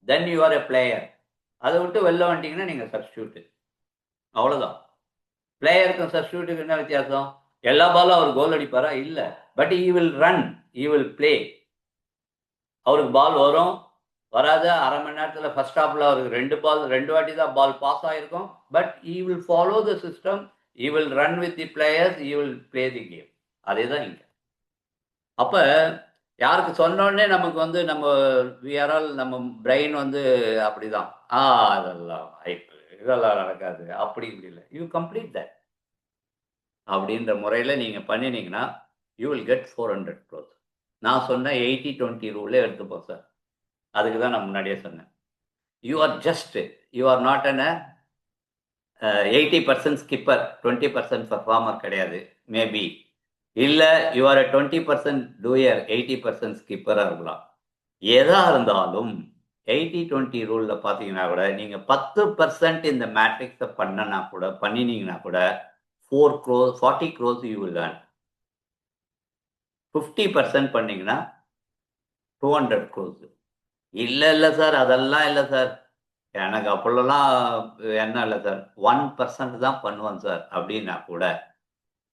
then you are a player. அதை விட்டு வெளில வந்துட்டீங்கன்னா நீங்கள் சப்ஸ்டியூட்டு, அவ்வளோதான். பிளேயருக்கும் சப்ஸ்டியூட்டுக்கு என்ன வித்தியாசம்? எல்லா பாலும் அவர் கோல் அடிப்பாரா? இல்லை. But he will run, he will play. அவருக்கு பால் வரும் வராது, 1/2 மணி நேரத்தில் ஃபர்ஸ்ட் ஹாஃபில் அவருக்கு 2 வாட்டி தான் பால் பாஸ் ஆகிருக்கும். But he will follow the system, he will run with the players, he will play the game. அதே தான் இங்கே. அப்போ யாருக்கு சொன்னோடனே நமக்கு வந்து நம்ம பிரெயின் வந்து அப்படிதான், அதெல்லாம் ஹைப்பு, இதெல்லாம் நடக்காது, அப்படி இப்படி இல்லை. யூ கம்ப்ளீட் தட் அப்படின்ற முறையில் நீங்கள் பண்ணினீங்கன்னா யூ வில் கெட் 400 crores. நான் சொன்ன 80-20 ரூலே எடுத்துப்போம் சார். அதுக்கு தான் நான் முன்னாடியே சொன்னேன். You are not an 80% skipper, 20% performer கிடையாது. மேபி இல்லை யூ ஆர் 20% டூயர், 80% ஸ்கிப்பராக இருக்கலாம். எதாக இருந்தாலும் 80-20 ரூலில் பார்த்தீங்கன்னா கூட நீங்கள் 10% இந்த மேட்ரிக்ஸை பண்ணினீங்கன்னா கூட 40 crores யூ வில் earn. 50% பண்ணிங்கன்னா 200 crores. இல்லை சார், அதெல்லாம் இல்லை சார், எனக்கு அப்படிலாம் என்ன இல்லை சார், 1% தான் பண்ணுவேன் சார் அப்படின்னா கூட,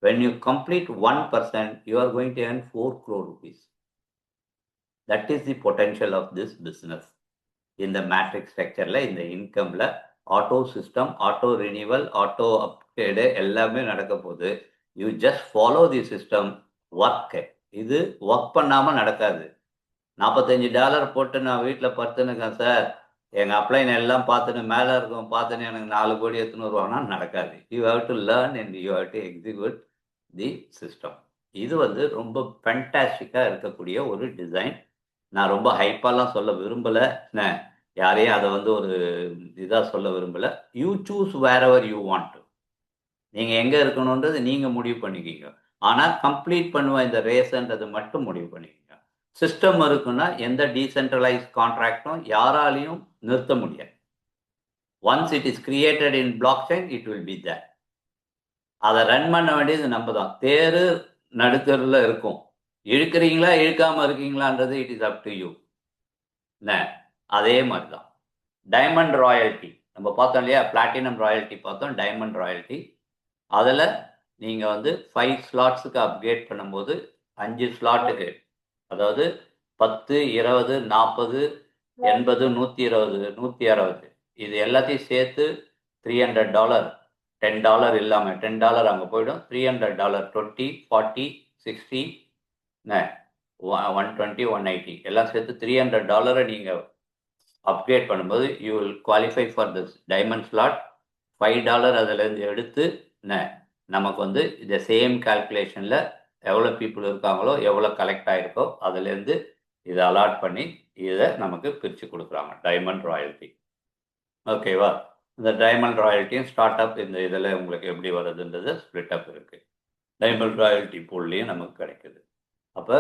when you complete 1%, you are going to earn 4 crore rupees. That is the potential of this business. In the matrix structure, இந்த இன்கம்ல auto system, auto renewal, auto upgrade எல்லாமே நடக்க போகுது. You just follow the system, work. இது work பண்ணாமல் நடக்காது. $45 போட்டு நான் வீட்டில் படுத்துனுக்கேன் சார், எங்கள் அப்ளைன் எல்லாம் பார்த்துன்னு மேலே இருக்கும், பார்த்துன்னு எனக்கு 4 கோடி எடுத்துன்னு வருவாங்கன்னா நடக்காது. You have to learn and you have to execute the system. இது வந்து ரொம்ப ஃபேண்டாஸ்டிக்காக இருக்கக்கூடிய ஒரு டிசைன். நான் ரொம்ப ஹைப்பாலாம் சொல்ல விரும்பலை, யாரையும் அதை வந்து ஒரு இதாக சொல்ல விரும்பலை. You choose wherever you want to. நீங்கள் எங்கே இருக்கணுன்றது நீங்கள் முடிவு பண்ணிக்கிங்க. ஆனால் கம்ப்ளீட் பண்ணுவேன் இந்த ரேஸ்ன்றது மட்டும் முடிவு பண்ணிக்கிங்க. சிஸ்டம் இருக்குன்னா எந்த டீசென்ட்ரலைஸ் கான்ட்ராக்டும் யாராலையும் நிறுத்த முடியாது. Once it is created in blockchain, it will be there. அதை ரன் பண்ண வேண்டியது நம்ம தான். தேர் நடுத்தரில் இருக்கும், இழுக்கிறீங்களா இழுக்காமல் இருக்கீங்களான்றது it is up to you. அதே மாதிரி தான் டைமண்ட் ராயல்ட்டி நம்ம பார்த்தோம் இல்லையா, பிளாட்டினம் ராயல்ட்டி பார்த்தோம், டைமண்ட் ராயல்ட்டி. அதில் நீங்கள் வந்து 5 ஸ்லாட்ஸுக்கு அப்கிரேட் பண்ணும்போது 5 ஸ்லாட்டுக்கு, அதாவது 10, 20, 40, 80, 120, 160 இது எல்லாத்தையும் சேர்த்து $300, $10 இல்லாமல் $10 அங்கே போயிடும். $300, 20, 40, 60, 120, 180 எல்லாம் சேர்த்து $300 நீங்கள் அப்கிரேட் பண்ணும்போது you will qualify for this diamond slot. $5 அதிலேருந்து எடுத்து நமக்கு வந்து இந்த சேம் கால்குலேஷனில் எவ்வளோ பீப்புள் இருக்காங்களோ, எவ்வளோ கலெக்ட் ஆகிருக்கோ அதுலேருந்து இதை அலாட் பண்ணி இதை நமக்கு பிரித்து கொடுக்குறாங்க டைமண்ட் ராயல்ட்டி. ஓகேவா? இந்த டைமண்ட் ராயல்ட்டியும் ஸ்டார்ட் அப் இந்த இதில் உங்களுக்கு எப்படி வருதுன்றது ஸ்ப்ளிட் அப் இருக்குது. டைமண்ட் ராயல்ட்டி பூல்லையும் நமக்கு கிடைக்குது. அப்போ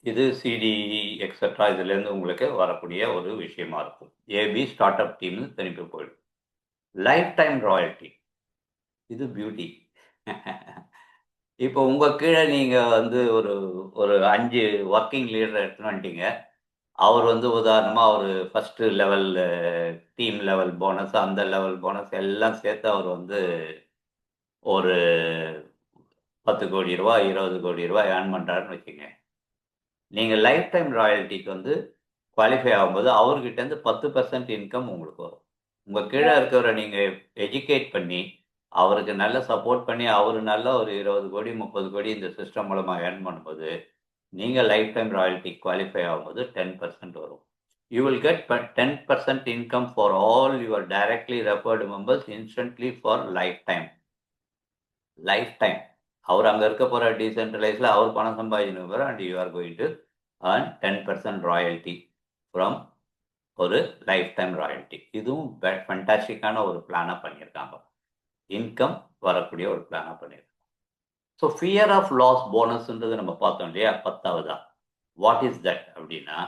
இது சிடிஇ எக்ஸட்ரா இதுலேருந்து உங்களுக்கு வரக்கூடிய ஒரு விஷயமா இருக்கும். ஏபி ஸ்டார்ட் அப் டீம்னு திருப்பி போயிடும். லைஃப் டைம் ராயல்ட்டி இது பியூட்டி. இப்போ உங்கள் கீழே நீங்கள் வந்து ஒரு ஒரு 5 ஒர்க்கிங் லீடர் எடுத்துன்னு வந்துட்டீங்க. அவர் வந்து உதாரணமாக அவர் first level team level bonus அந்த லெவல் போனஸ் எல்லாம் சேர்த்து அவர் வந்து ஒரு 10 கோடி ரூபா 20 கோடி ரூபா ஏர்ன் பண்ணுறாருன்னு வச்சுங்க. நீங்கள் லைஃப் டைம் ராயல்ட்டிக்கு வந்து குவாலிஃபை ஆகும்போது அவர்கிட்டேருந்து 10% இன்கம் உங்களுக்கு வரும். உங்கள் கீழே இருக்கிறவரை நீங்கள் எஜுகேட் பண்ணி அவருக்கு நல்ல சப்போர்ட் பண்ணி அவர் நல்ல ஒரு 20 கோடி 30 கோடி இந்த சிஸ்டம் மூலமாக ஏர்ன் பண்ணும்போது நீங்கள் லைஃப் டைம் ராயல்ட்டி குவாலிஃபை ஆகும்போது 10% வரும். You will get 10% income for all your directly referred members instantly for lifetime. Lifetime அவர் அங்கே இருக்க போகிற டீசென்ட்ரலைஸில் அவர் பணம் சம்பாதிக்கணும் போகிற and you are going to earn 10% royalty from ஒரு லைஃப் டைம் ராயல்ட்டி. இதுவும் ஃபண்டாஸ்டிக்கான ஒரு பிளானாக பண்ணியிருக்காங்க. இன்கம் வரக்கூடிய ஒரு பிளானாக பண்ணியிருக்காங்க. ஸோ ஃபியர் ஆஃப் லாஸ் போனஸ்ன்றது நம்ம பார்த்தோம் இல்லையா 10ஆவதா. வாட் இஸ் தட் அப்படின்னா,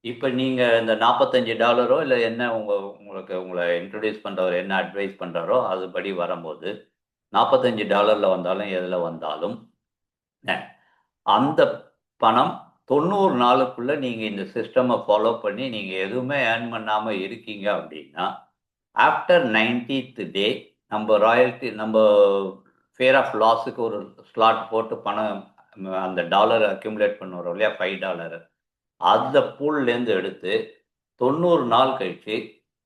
இப்போ நீங்கள் இந்த $45 இல்லை என்ன உங்களுக்கு உங்களை இன்ட்ரடியூஸ் பண்ணுறவர் என்ன அட்வைஸ் பண்ணுறாரோ அதுபடி வரும்போது $45 வந்தாலும் எதில் வந்தாலும் அந்த பணம் 90 நாளுக்குள்ளே நீங்கள் இந்த சிஸ்டமை ஃபாலோ பண்ணி நீங்கள் எதுவுமே ஏர்ன் பண்ணாமல் இருக்கீங்க அப்படின்னா ஆஃப்டர் 90th டே நம்ம ராயல்ட்டி நம்ம ஃபியர் ஆஃப் லாஸுக்கு ஒரு ஸ்லாட் போட்டு பணம் அந்த டாலர் அக்யூமுலேட் பண்ணுறோம் இல்லையா $5 அந்த பூல்லேருந்து எடுத்து 90 நாள் கழித்து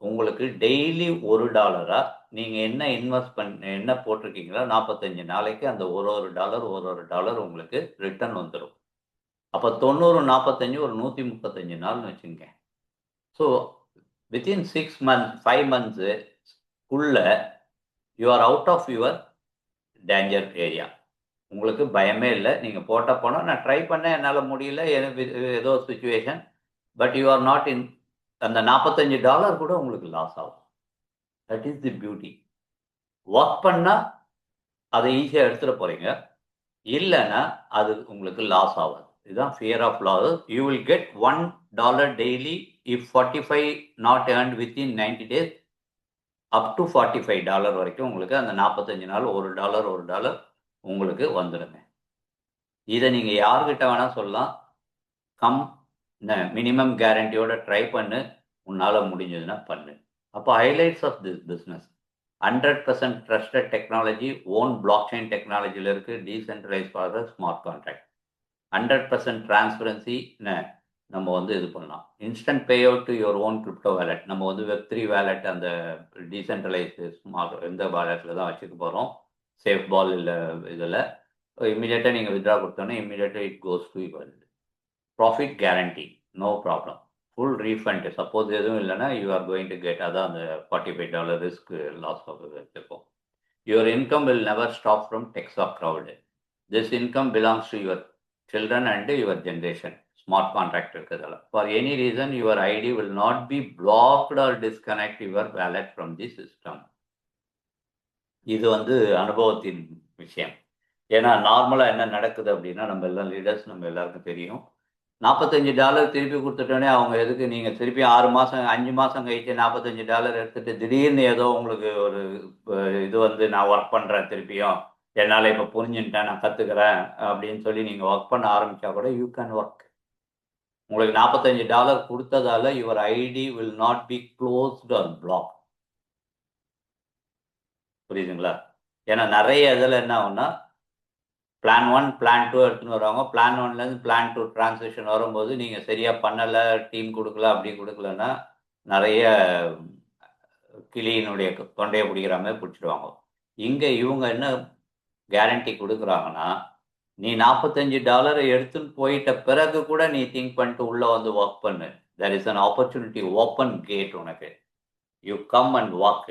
உங்களுக்கு டெய்லி $1 நீங்கள் என்ன இன்வெஸ்ட் என்ன போட்டிருக்கீங்களோ 45 நாளைக்கு அந்த ஒரு டாலர் உங்களுக்கு ரிட்டர்ன் வந்துடும். அப்போ 90 45 ஒரு 135 நாள்னு வச்சுங்க. So within 6 months 5 months you are out of your danger area. உங்களுக்கு பயமே இல்லை. நீங்கள் போட்ட பணம் நான் ட்ரை பண்ணேன் என்னால் முடியல ஏதோ situation, but you are not in அந்த $45 கூட உங்களுக்கு லாஸ் ஆகும். That is the beauty. Work பண்ணால் அதை ஈஸியாக எடுத்துகிட்டு போகிறீங்க, இல்லைன்னா அது உங்களுக்கு லாஸ் ஆகாது. இதுதான் fear of loss. You will get $1 daily if 45 not earned within 90 days up to $45 வரைக்கும் உங்களுக்கு அந்த 45 நாள் $1 உங்களுக்கு வந்துடுங்க. இதை நீங்கள் யார்கிட்ட வேணால் சொல்லலாம். மினிமம் கேரண்டியோட ட்ரை பண்ணு, உன்னால் முடிஞ்சதுன்னா பண்ணு. அப்போ highlights of this business 100% trusted technology, on blockchain டெக்னாலஜியில் இருக்குது, decentralize for smart contract, 100% transparency. நம்ம வந்து இது பண்ணலாம். Instant payout to your own crypto wallet. நம்ம வந்து Web3 வேலட் அந்த டீசென்ட்ரலைஸ் ஸ்மார்ட் எந்த வேலட்டில் தான் வச்சுக்க போகிறோம். சேஃப் பால் இல்லை இதில் இம்மிடியேட்டாக நீங்கள் வித்ட்ரா கொடுத்தோன்னே இம்மிடியேட்டாக it goes to your profit guarantee, no problem, full refund. Suppose எதுவும் இல்லைன்னா you are going to get, அதான் அந்த $45 ரிஸ்க் லாஸ் வச்சுருக்கோம். Your income will never stop from Texa crowd. This income belongs to your children and your generation. Smart contract இருக்கிறதால for any reason your ID will not be blocked or disconnect your wallet from the system. இது வந்து அனுபவத்தின் விஷயம். ஏன்னா நார்மலாக என்ன நடக்குது அப்படின்னா, நம்ம எல்லாம் லீடர்ஸ் நம்ம எல்லாருக்கும் தெரியும், $45 திருப்பி கொடுத்துட்டோன்னே அவங்க எதுக்கு நீங்கள் திருப்பி 6 மாதம் 5 மாதம் கழிச்சு $45 எடுத்துகிட்டு திடீர்னு ஏதோ உங்களுக்கு ஒரு இது வந்து நான் ஒர்க் பண்ணுறேன் திருப்பியும் என்னால் இப்போ புரிஞ்சுட்டேன் நான் கற்றுக்கிறேன் அப்படின்னு சொல்லி நீங்கள் ஒர்க் பண்ண ஆரம்பித்தா கூட யூ கேன் ஒர்க். உங்களுக்கு $45 கொடுத்ததால your ID will not be closed or block. புரியுதுங்களா? ஏன்னா நிறைய இதில் என்ன ஆகும்னா பிளான் 1 பிளான் 2 எடுத்துன்னு வருவாங்க. பிளான் 1லேருந்து பிளான் 2 டிரான்சிஷன் வரும்போது நீங்கள் சரியாக பண்ணலை, டீம் கொடுக்கல, அப்படி கொடுக்கலன்னா நிறைய கிளியினுடைய தொண்டையை பிடிக்கிற மாதிரி பிடிச்சிடுவாங்க. இங்கே இவங்க என்ன கேரண்டி கொடுக்குறாங்கன்னா, நீ $45 எடுத்துன்னு போயிட்ட பிறகு கூட நீ திங்க் பண்ணிட்டு உள்ளே வந்து ஒர்க் பண்ணு. There is an opportunity, open gate உனக்கு. You come and walk.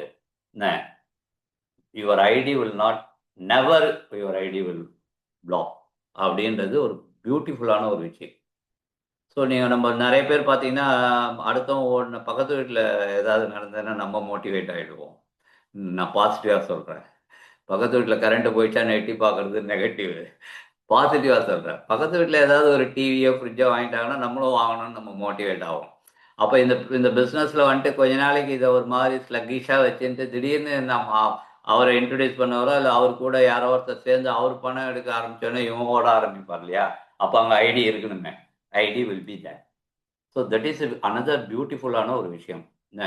Your ID will not never your ID will block அப்படின்றது ஒரு பியூட்டிஃபுல்லான ஒரு விஷயம். ஸோ நீங்கள் நம்ம நிறைய பேர் பார்த்தீங்கன்னா அடுத்தவங்க ஒன்று பக்கத்து வீட்டில் ஏதாவது நடந்ததுன்னா நம்ம மோட்டிவேட் ஆகிடுவோம். நான் பாசிட்டிவாக சொல்கிறேன். பக்கத்து வீட்டில் கரண்ட்டு போயிடுச்சா எட்டி பார்க்குறது நெகட்டிவ். பாசிட்டிவாக சொல்கிறேன். பக்கத்து வீட்டில் ஏதாவது ஒரு டிவியோ ஃப்ரிட்ஜோ வாங்கிட்டாங்கன்னா நம்மளும் வாங்கணும்னு நம்ம மோட்டிவேட் ஆகும். அப்போ இந்த இந்த பிஸ்னஸில் வந்துட்டு கொஞ்ச நாளைக்கு இதை ஒரு மாதிரி ஸ்லக்கிஷாக வச்சுட்டு திடீர்னு நம்ம அவரை இன்ட்ரடியூஸ் பண்ணவரோ இல்லை அவர் கூட யாரோ ஒருத்தர் சேர்ந்து அவர் பணம் எடுக்க ஆரம்பிச்சோன்னே இவங்க ஓட ஆரம்பிப்பார் இல்லையா? அப்போ அங்கே ஐடி இருக்கணுமே. ID will be that. So that is another பியூட்டிஃபுல்லான ஒரு விஷயம். என்ன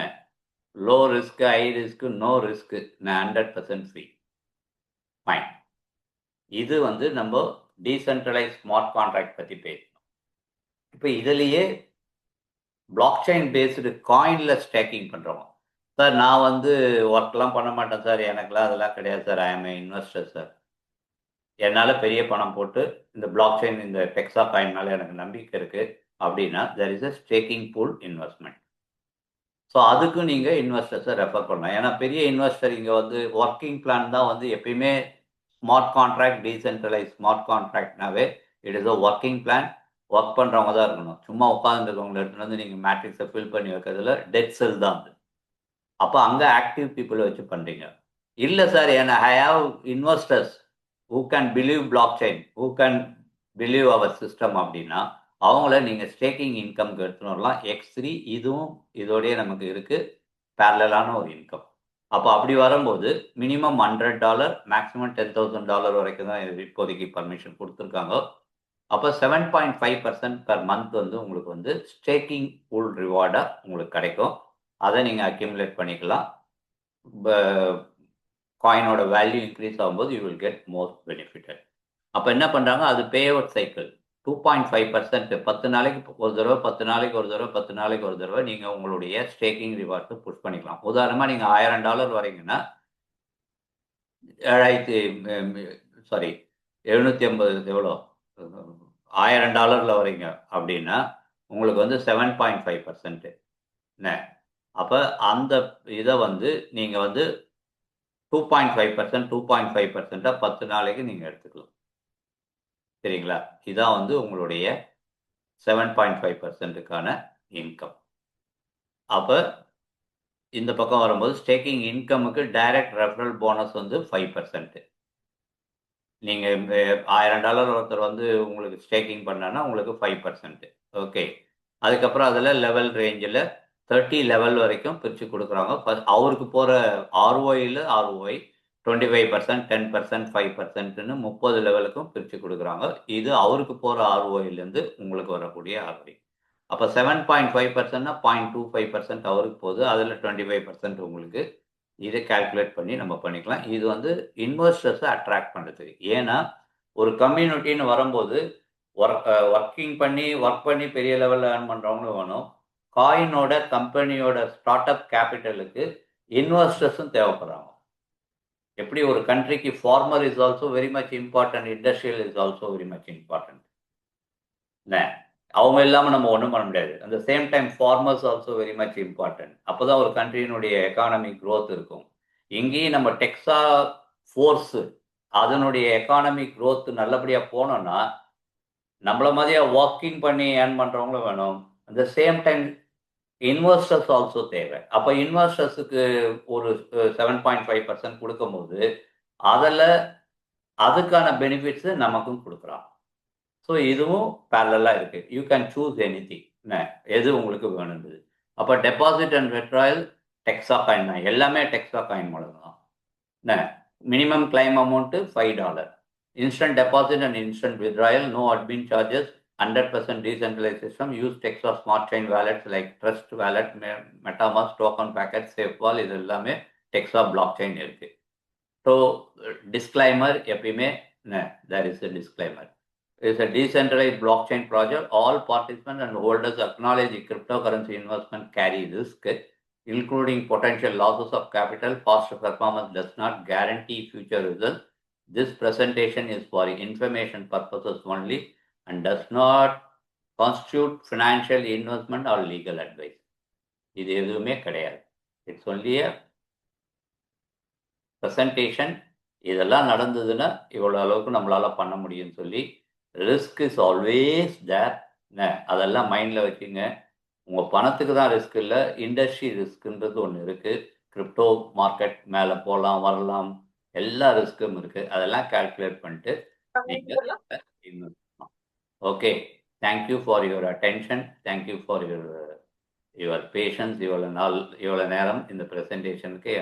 low risk, high risk, no risk, 100% free. Fine. இது வந்து நம்ம டீசென்ட்ரலைஸ் ஸ்மார்ட் கான்ட்ராக்ட் பற்றி பேசணும். இப்போ இதுலேயே பிளாக் செயின் பேஸ்டு காயினில் ஸ்டேக்கிங் பண்ணுறோம். சார் நான் வந்து ஒர்க்லாம் பண்ண மாட்டேன் சார், எனக்குலாம் அதெல்லாம் கிடையாது sir, I M A investor sir, என்னால் பெரிய பணம் போட்டு இந்த பிளாக் செயின் இந்த டெக்ஸா காயின் மேலே எனக்கு நம்பிக்கை இருக்குது அப்படின்னா there is a staking pool investment. So அதுக்கும் நீங்கள் இன்வெஸ்டர்ஸை ரெஃபர் பண்ணலாம். ஏன்னா பெரிய இன்வெஸ்டர் இங்கே வந்து ஒர்க்கிங் பிளான் தான் வந்து எப்பயுமே ஸ்மார்ட் கான்ட்ராக்ட், டீசென்ட்ரலைஸ் ஸ்மார்ட் கான்ட்ராக்ட்னாவே it is a working plan. Work பண்ணுறவங்க தான் இருக்கணும். சும்மா உட்காந்துருக்கவங்களை எடுத்துகிட்டு வந்து நீங்கள் மேட்ரிக்ஸை ஃபில் பண்ணி வைக்கிறதுல டெட் செல் தான் அது. அப்போ அங்கே ஆக்டிவ் பீப்புளை வச்சு பண்ணுறீங்க. இல்லை சார் ஏன்னா I have investors who can believe blockchain, who can believe our system அப்படின்னா அவங்கள நீங்கள் ஸ்டேக்கிங் இன்கம்க்கு எடுத்துன்னு வரலாம். X3 இதுவும் இதோடய நமக்கு இருக்குது பேரலான ஒரு இன்கம். அப்போ அப்படி வரும்போது மினிமம் $100, மேக்ஸிமம் $10,000 வரைக்கும் தான் இப்போதைக்கு பர்மிஷன் கொடுத்துருக்காங்க. அப்போ 7.5% பெர் மந்த் வந்து உங்களுக்கு வந்து ஸ்டேக்கிங் பூல் ரிவார்டாக உங்களுக்கு கிடைக்கும். அதை நீங்கள் அக்யூமுலேட் பண்ணிக்கலாம். காயினோட வேல்யூ இன்க்ரீஸ் ஆகும்போது you will get more benefited. அப்போ என்ன பண்ணுறாங்க, அது பே அவுட் சைக்கிள் 2.5%. 10 நாளைக்கு ஒரு தடவை, 10 நாளைக்கு ஒரு தடவை, 10 நாளைக்கு ஒரு தடவை நீங்கள் உங்களுடைய ஸ்டேக்கிங் ரிவார்ட்ஸை புஷ் பண்ணிக்கலாம். உதாரணமாக நீங்கள் $1000 வரீங்கன்னா 750 எவ்வளோ, $1000 வரீங்க அப்படின்னா உங்களுக்கு வந்து 7.5% என்ன. அப்போ அந்த இதை வந்து நீங்கள் வந்து 2.5%, 2.5% 10 நாளைக்கு நீங்கள் எடுத்துக்கலாம். சரிங்களா? இதான் வந்து உங்களுடைய 7.5%க்கான இன்கம். அப்போ இந்த பக்கம் வரும்போது ஸ்டேக்கிங் இன்கமுக்கு டைரக்ட் ரெஃபரல் போனஸ் வந்து 5%. நீங்கள் $1000 ஒருத்தர் வந்து உங்களுக்கு ஸ்டேக்கிங் பண்ணான்னா உங்களுக்கு 5%. ஓகே. அதுக்கப்புறம் அதில் லெவல் ரேஞ்சில் 30 லெவல் வரைக்கும் பிரித்து கொடுக்குறாங்க. அவருக்கு போகிற ROIயில் ROI 25%, 10%, 5%ன்னு 30 லெவலுக்கும் பிரித்து கொடுக்குறாங்க. இது அவருக்கு போகிற ROIலேருந்து உங்களுக்கு வரக்கூடிய ROI. அப்போ 7.5%னா 0.25% அவருக்கு போகுது, அதில் 25% உங்களுக்கு. இதை கால்குலேட் பண்ணி நம்ம பண்ணிக்கலாம். இது வந்து இன்வெஸ்டர்ஸை அட்ராக்ட் பண்ணுறதுக்கு. ஏன்னா ஒரு கம்யூனிட்டின்னு வரும்போது ஒர்க் பண்ணி பெரிய லெவலில் ஏர்ன் பண்ணுறவங்களும் வேணும். காயினோட கம்பெனியோட ஸ்டார்ட் அப் கேபிட்டலுக்கு இன்வெஸ்டர்ஸும் தேவைப்படுறாங்க. எப்படி ஒரு கண்ட்ரிக்கு farmer is also very much important, industrial is also very much important. என்ன அவங்க இல்லாமல் நம்ம ஒன்றும் பண்ண முடியாது. அந்த same time farmers also very much important. அப்போ தான் ஒரு கண்ட்ரியினுடைய எக்கானமிக் க்ரோத் இருக்கும். இங்கேயும் நம்ம டெக்ஸா ஃபோர்ஸு அதனுடைய எக்கானமிக் க்ரோத் நல்லபடியாக போனோம்னா நம்மள மாதிரியாக ஒர்க்கிங் பண்ணி ஏர்ன் பண்ணுறவங்களும் வேணும். அந்த சேம் டைம் இன்வெஸ்டர்ஸ் ஆல்சோ தேவை. அப்போ இன்வெஸ்டர்ஸுக்கு ஒரு 7.5% கொடுக்கும்போது அதில் அதுக்கான பெனிஃபிட்ஸு நமக்கும் கொடுக்குறான். ஸோ இதுவும் பேரலாக இருக்குது. You can choose anything. என்ன எது உங்களுக்கு வேணுன்றது. அப்போ deposit and withdrawal Dexa coin தான். எல்லாமே டெக்ஸா காயின் மூலம் தான். என்ன minimum claim amount $5. Instant deposit and instant withdrawal, no admin charges, 100% decentralized system. Use Texas smart chain wallets like Trust Wallet, MetaMask, Token Packet, SafeWall. இது எல்லாமே Texas blockchain இருக்கு. So disclaimer எப்பயுமே there is a disclaimer. It's a decentralized blockchain project. All participants and holders acknowledge cryptocurrency investment carry risk, including potential losses of capital. Past performance does not guarantee future results. This presentation is for information purposes only and does not constitute financial investment or legal advice. இது எதுவுமே கிடையாது. It's only a presentation. இதெல்லாம் நடந்ததுன்னா இவ்வளோ அளவுக்கு நம்மளால் பண்ண முடியும்னு சொல்லி, ரிஸ்க் இஸ் ஆல்வேஸ் தேர். என்ன அதெல்லாம் மைண்டில் வச்சுங்க. உங்கள் பணத்துக்கு தான் ரிஸ்க் இல்லை, இண்டஸ்ட்ரி ரிஸ்க்குன்றது ஒன்று இருக்குது. கிரிப்டோ மார்க்கெட் மேலே போகலாம் வரலாம், எல்லா ரிஸ்க்கும் இருக்குது. அதெல்லாம் கால்குலேட் பண்ணிட்டு நீங்கள் இன்வெஸ்ட் பண்ணலாம். Okay, thank you for your attention, thank you for your patience. இவ்வளோ நேரம் இந்த ப்ரெசன்டேஷனுக்கு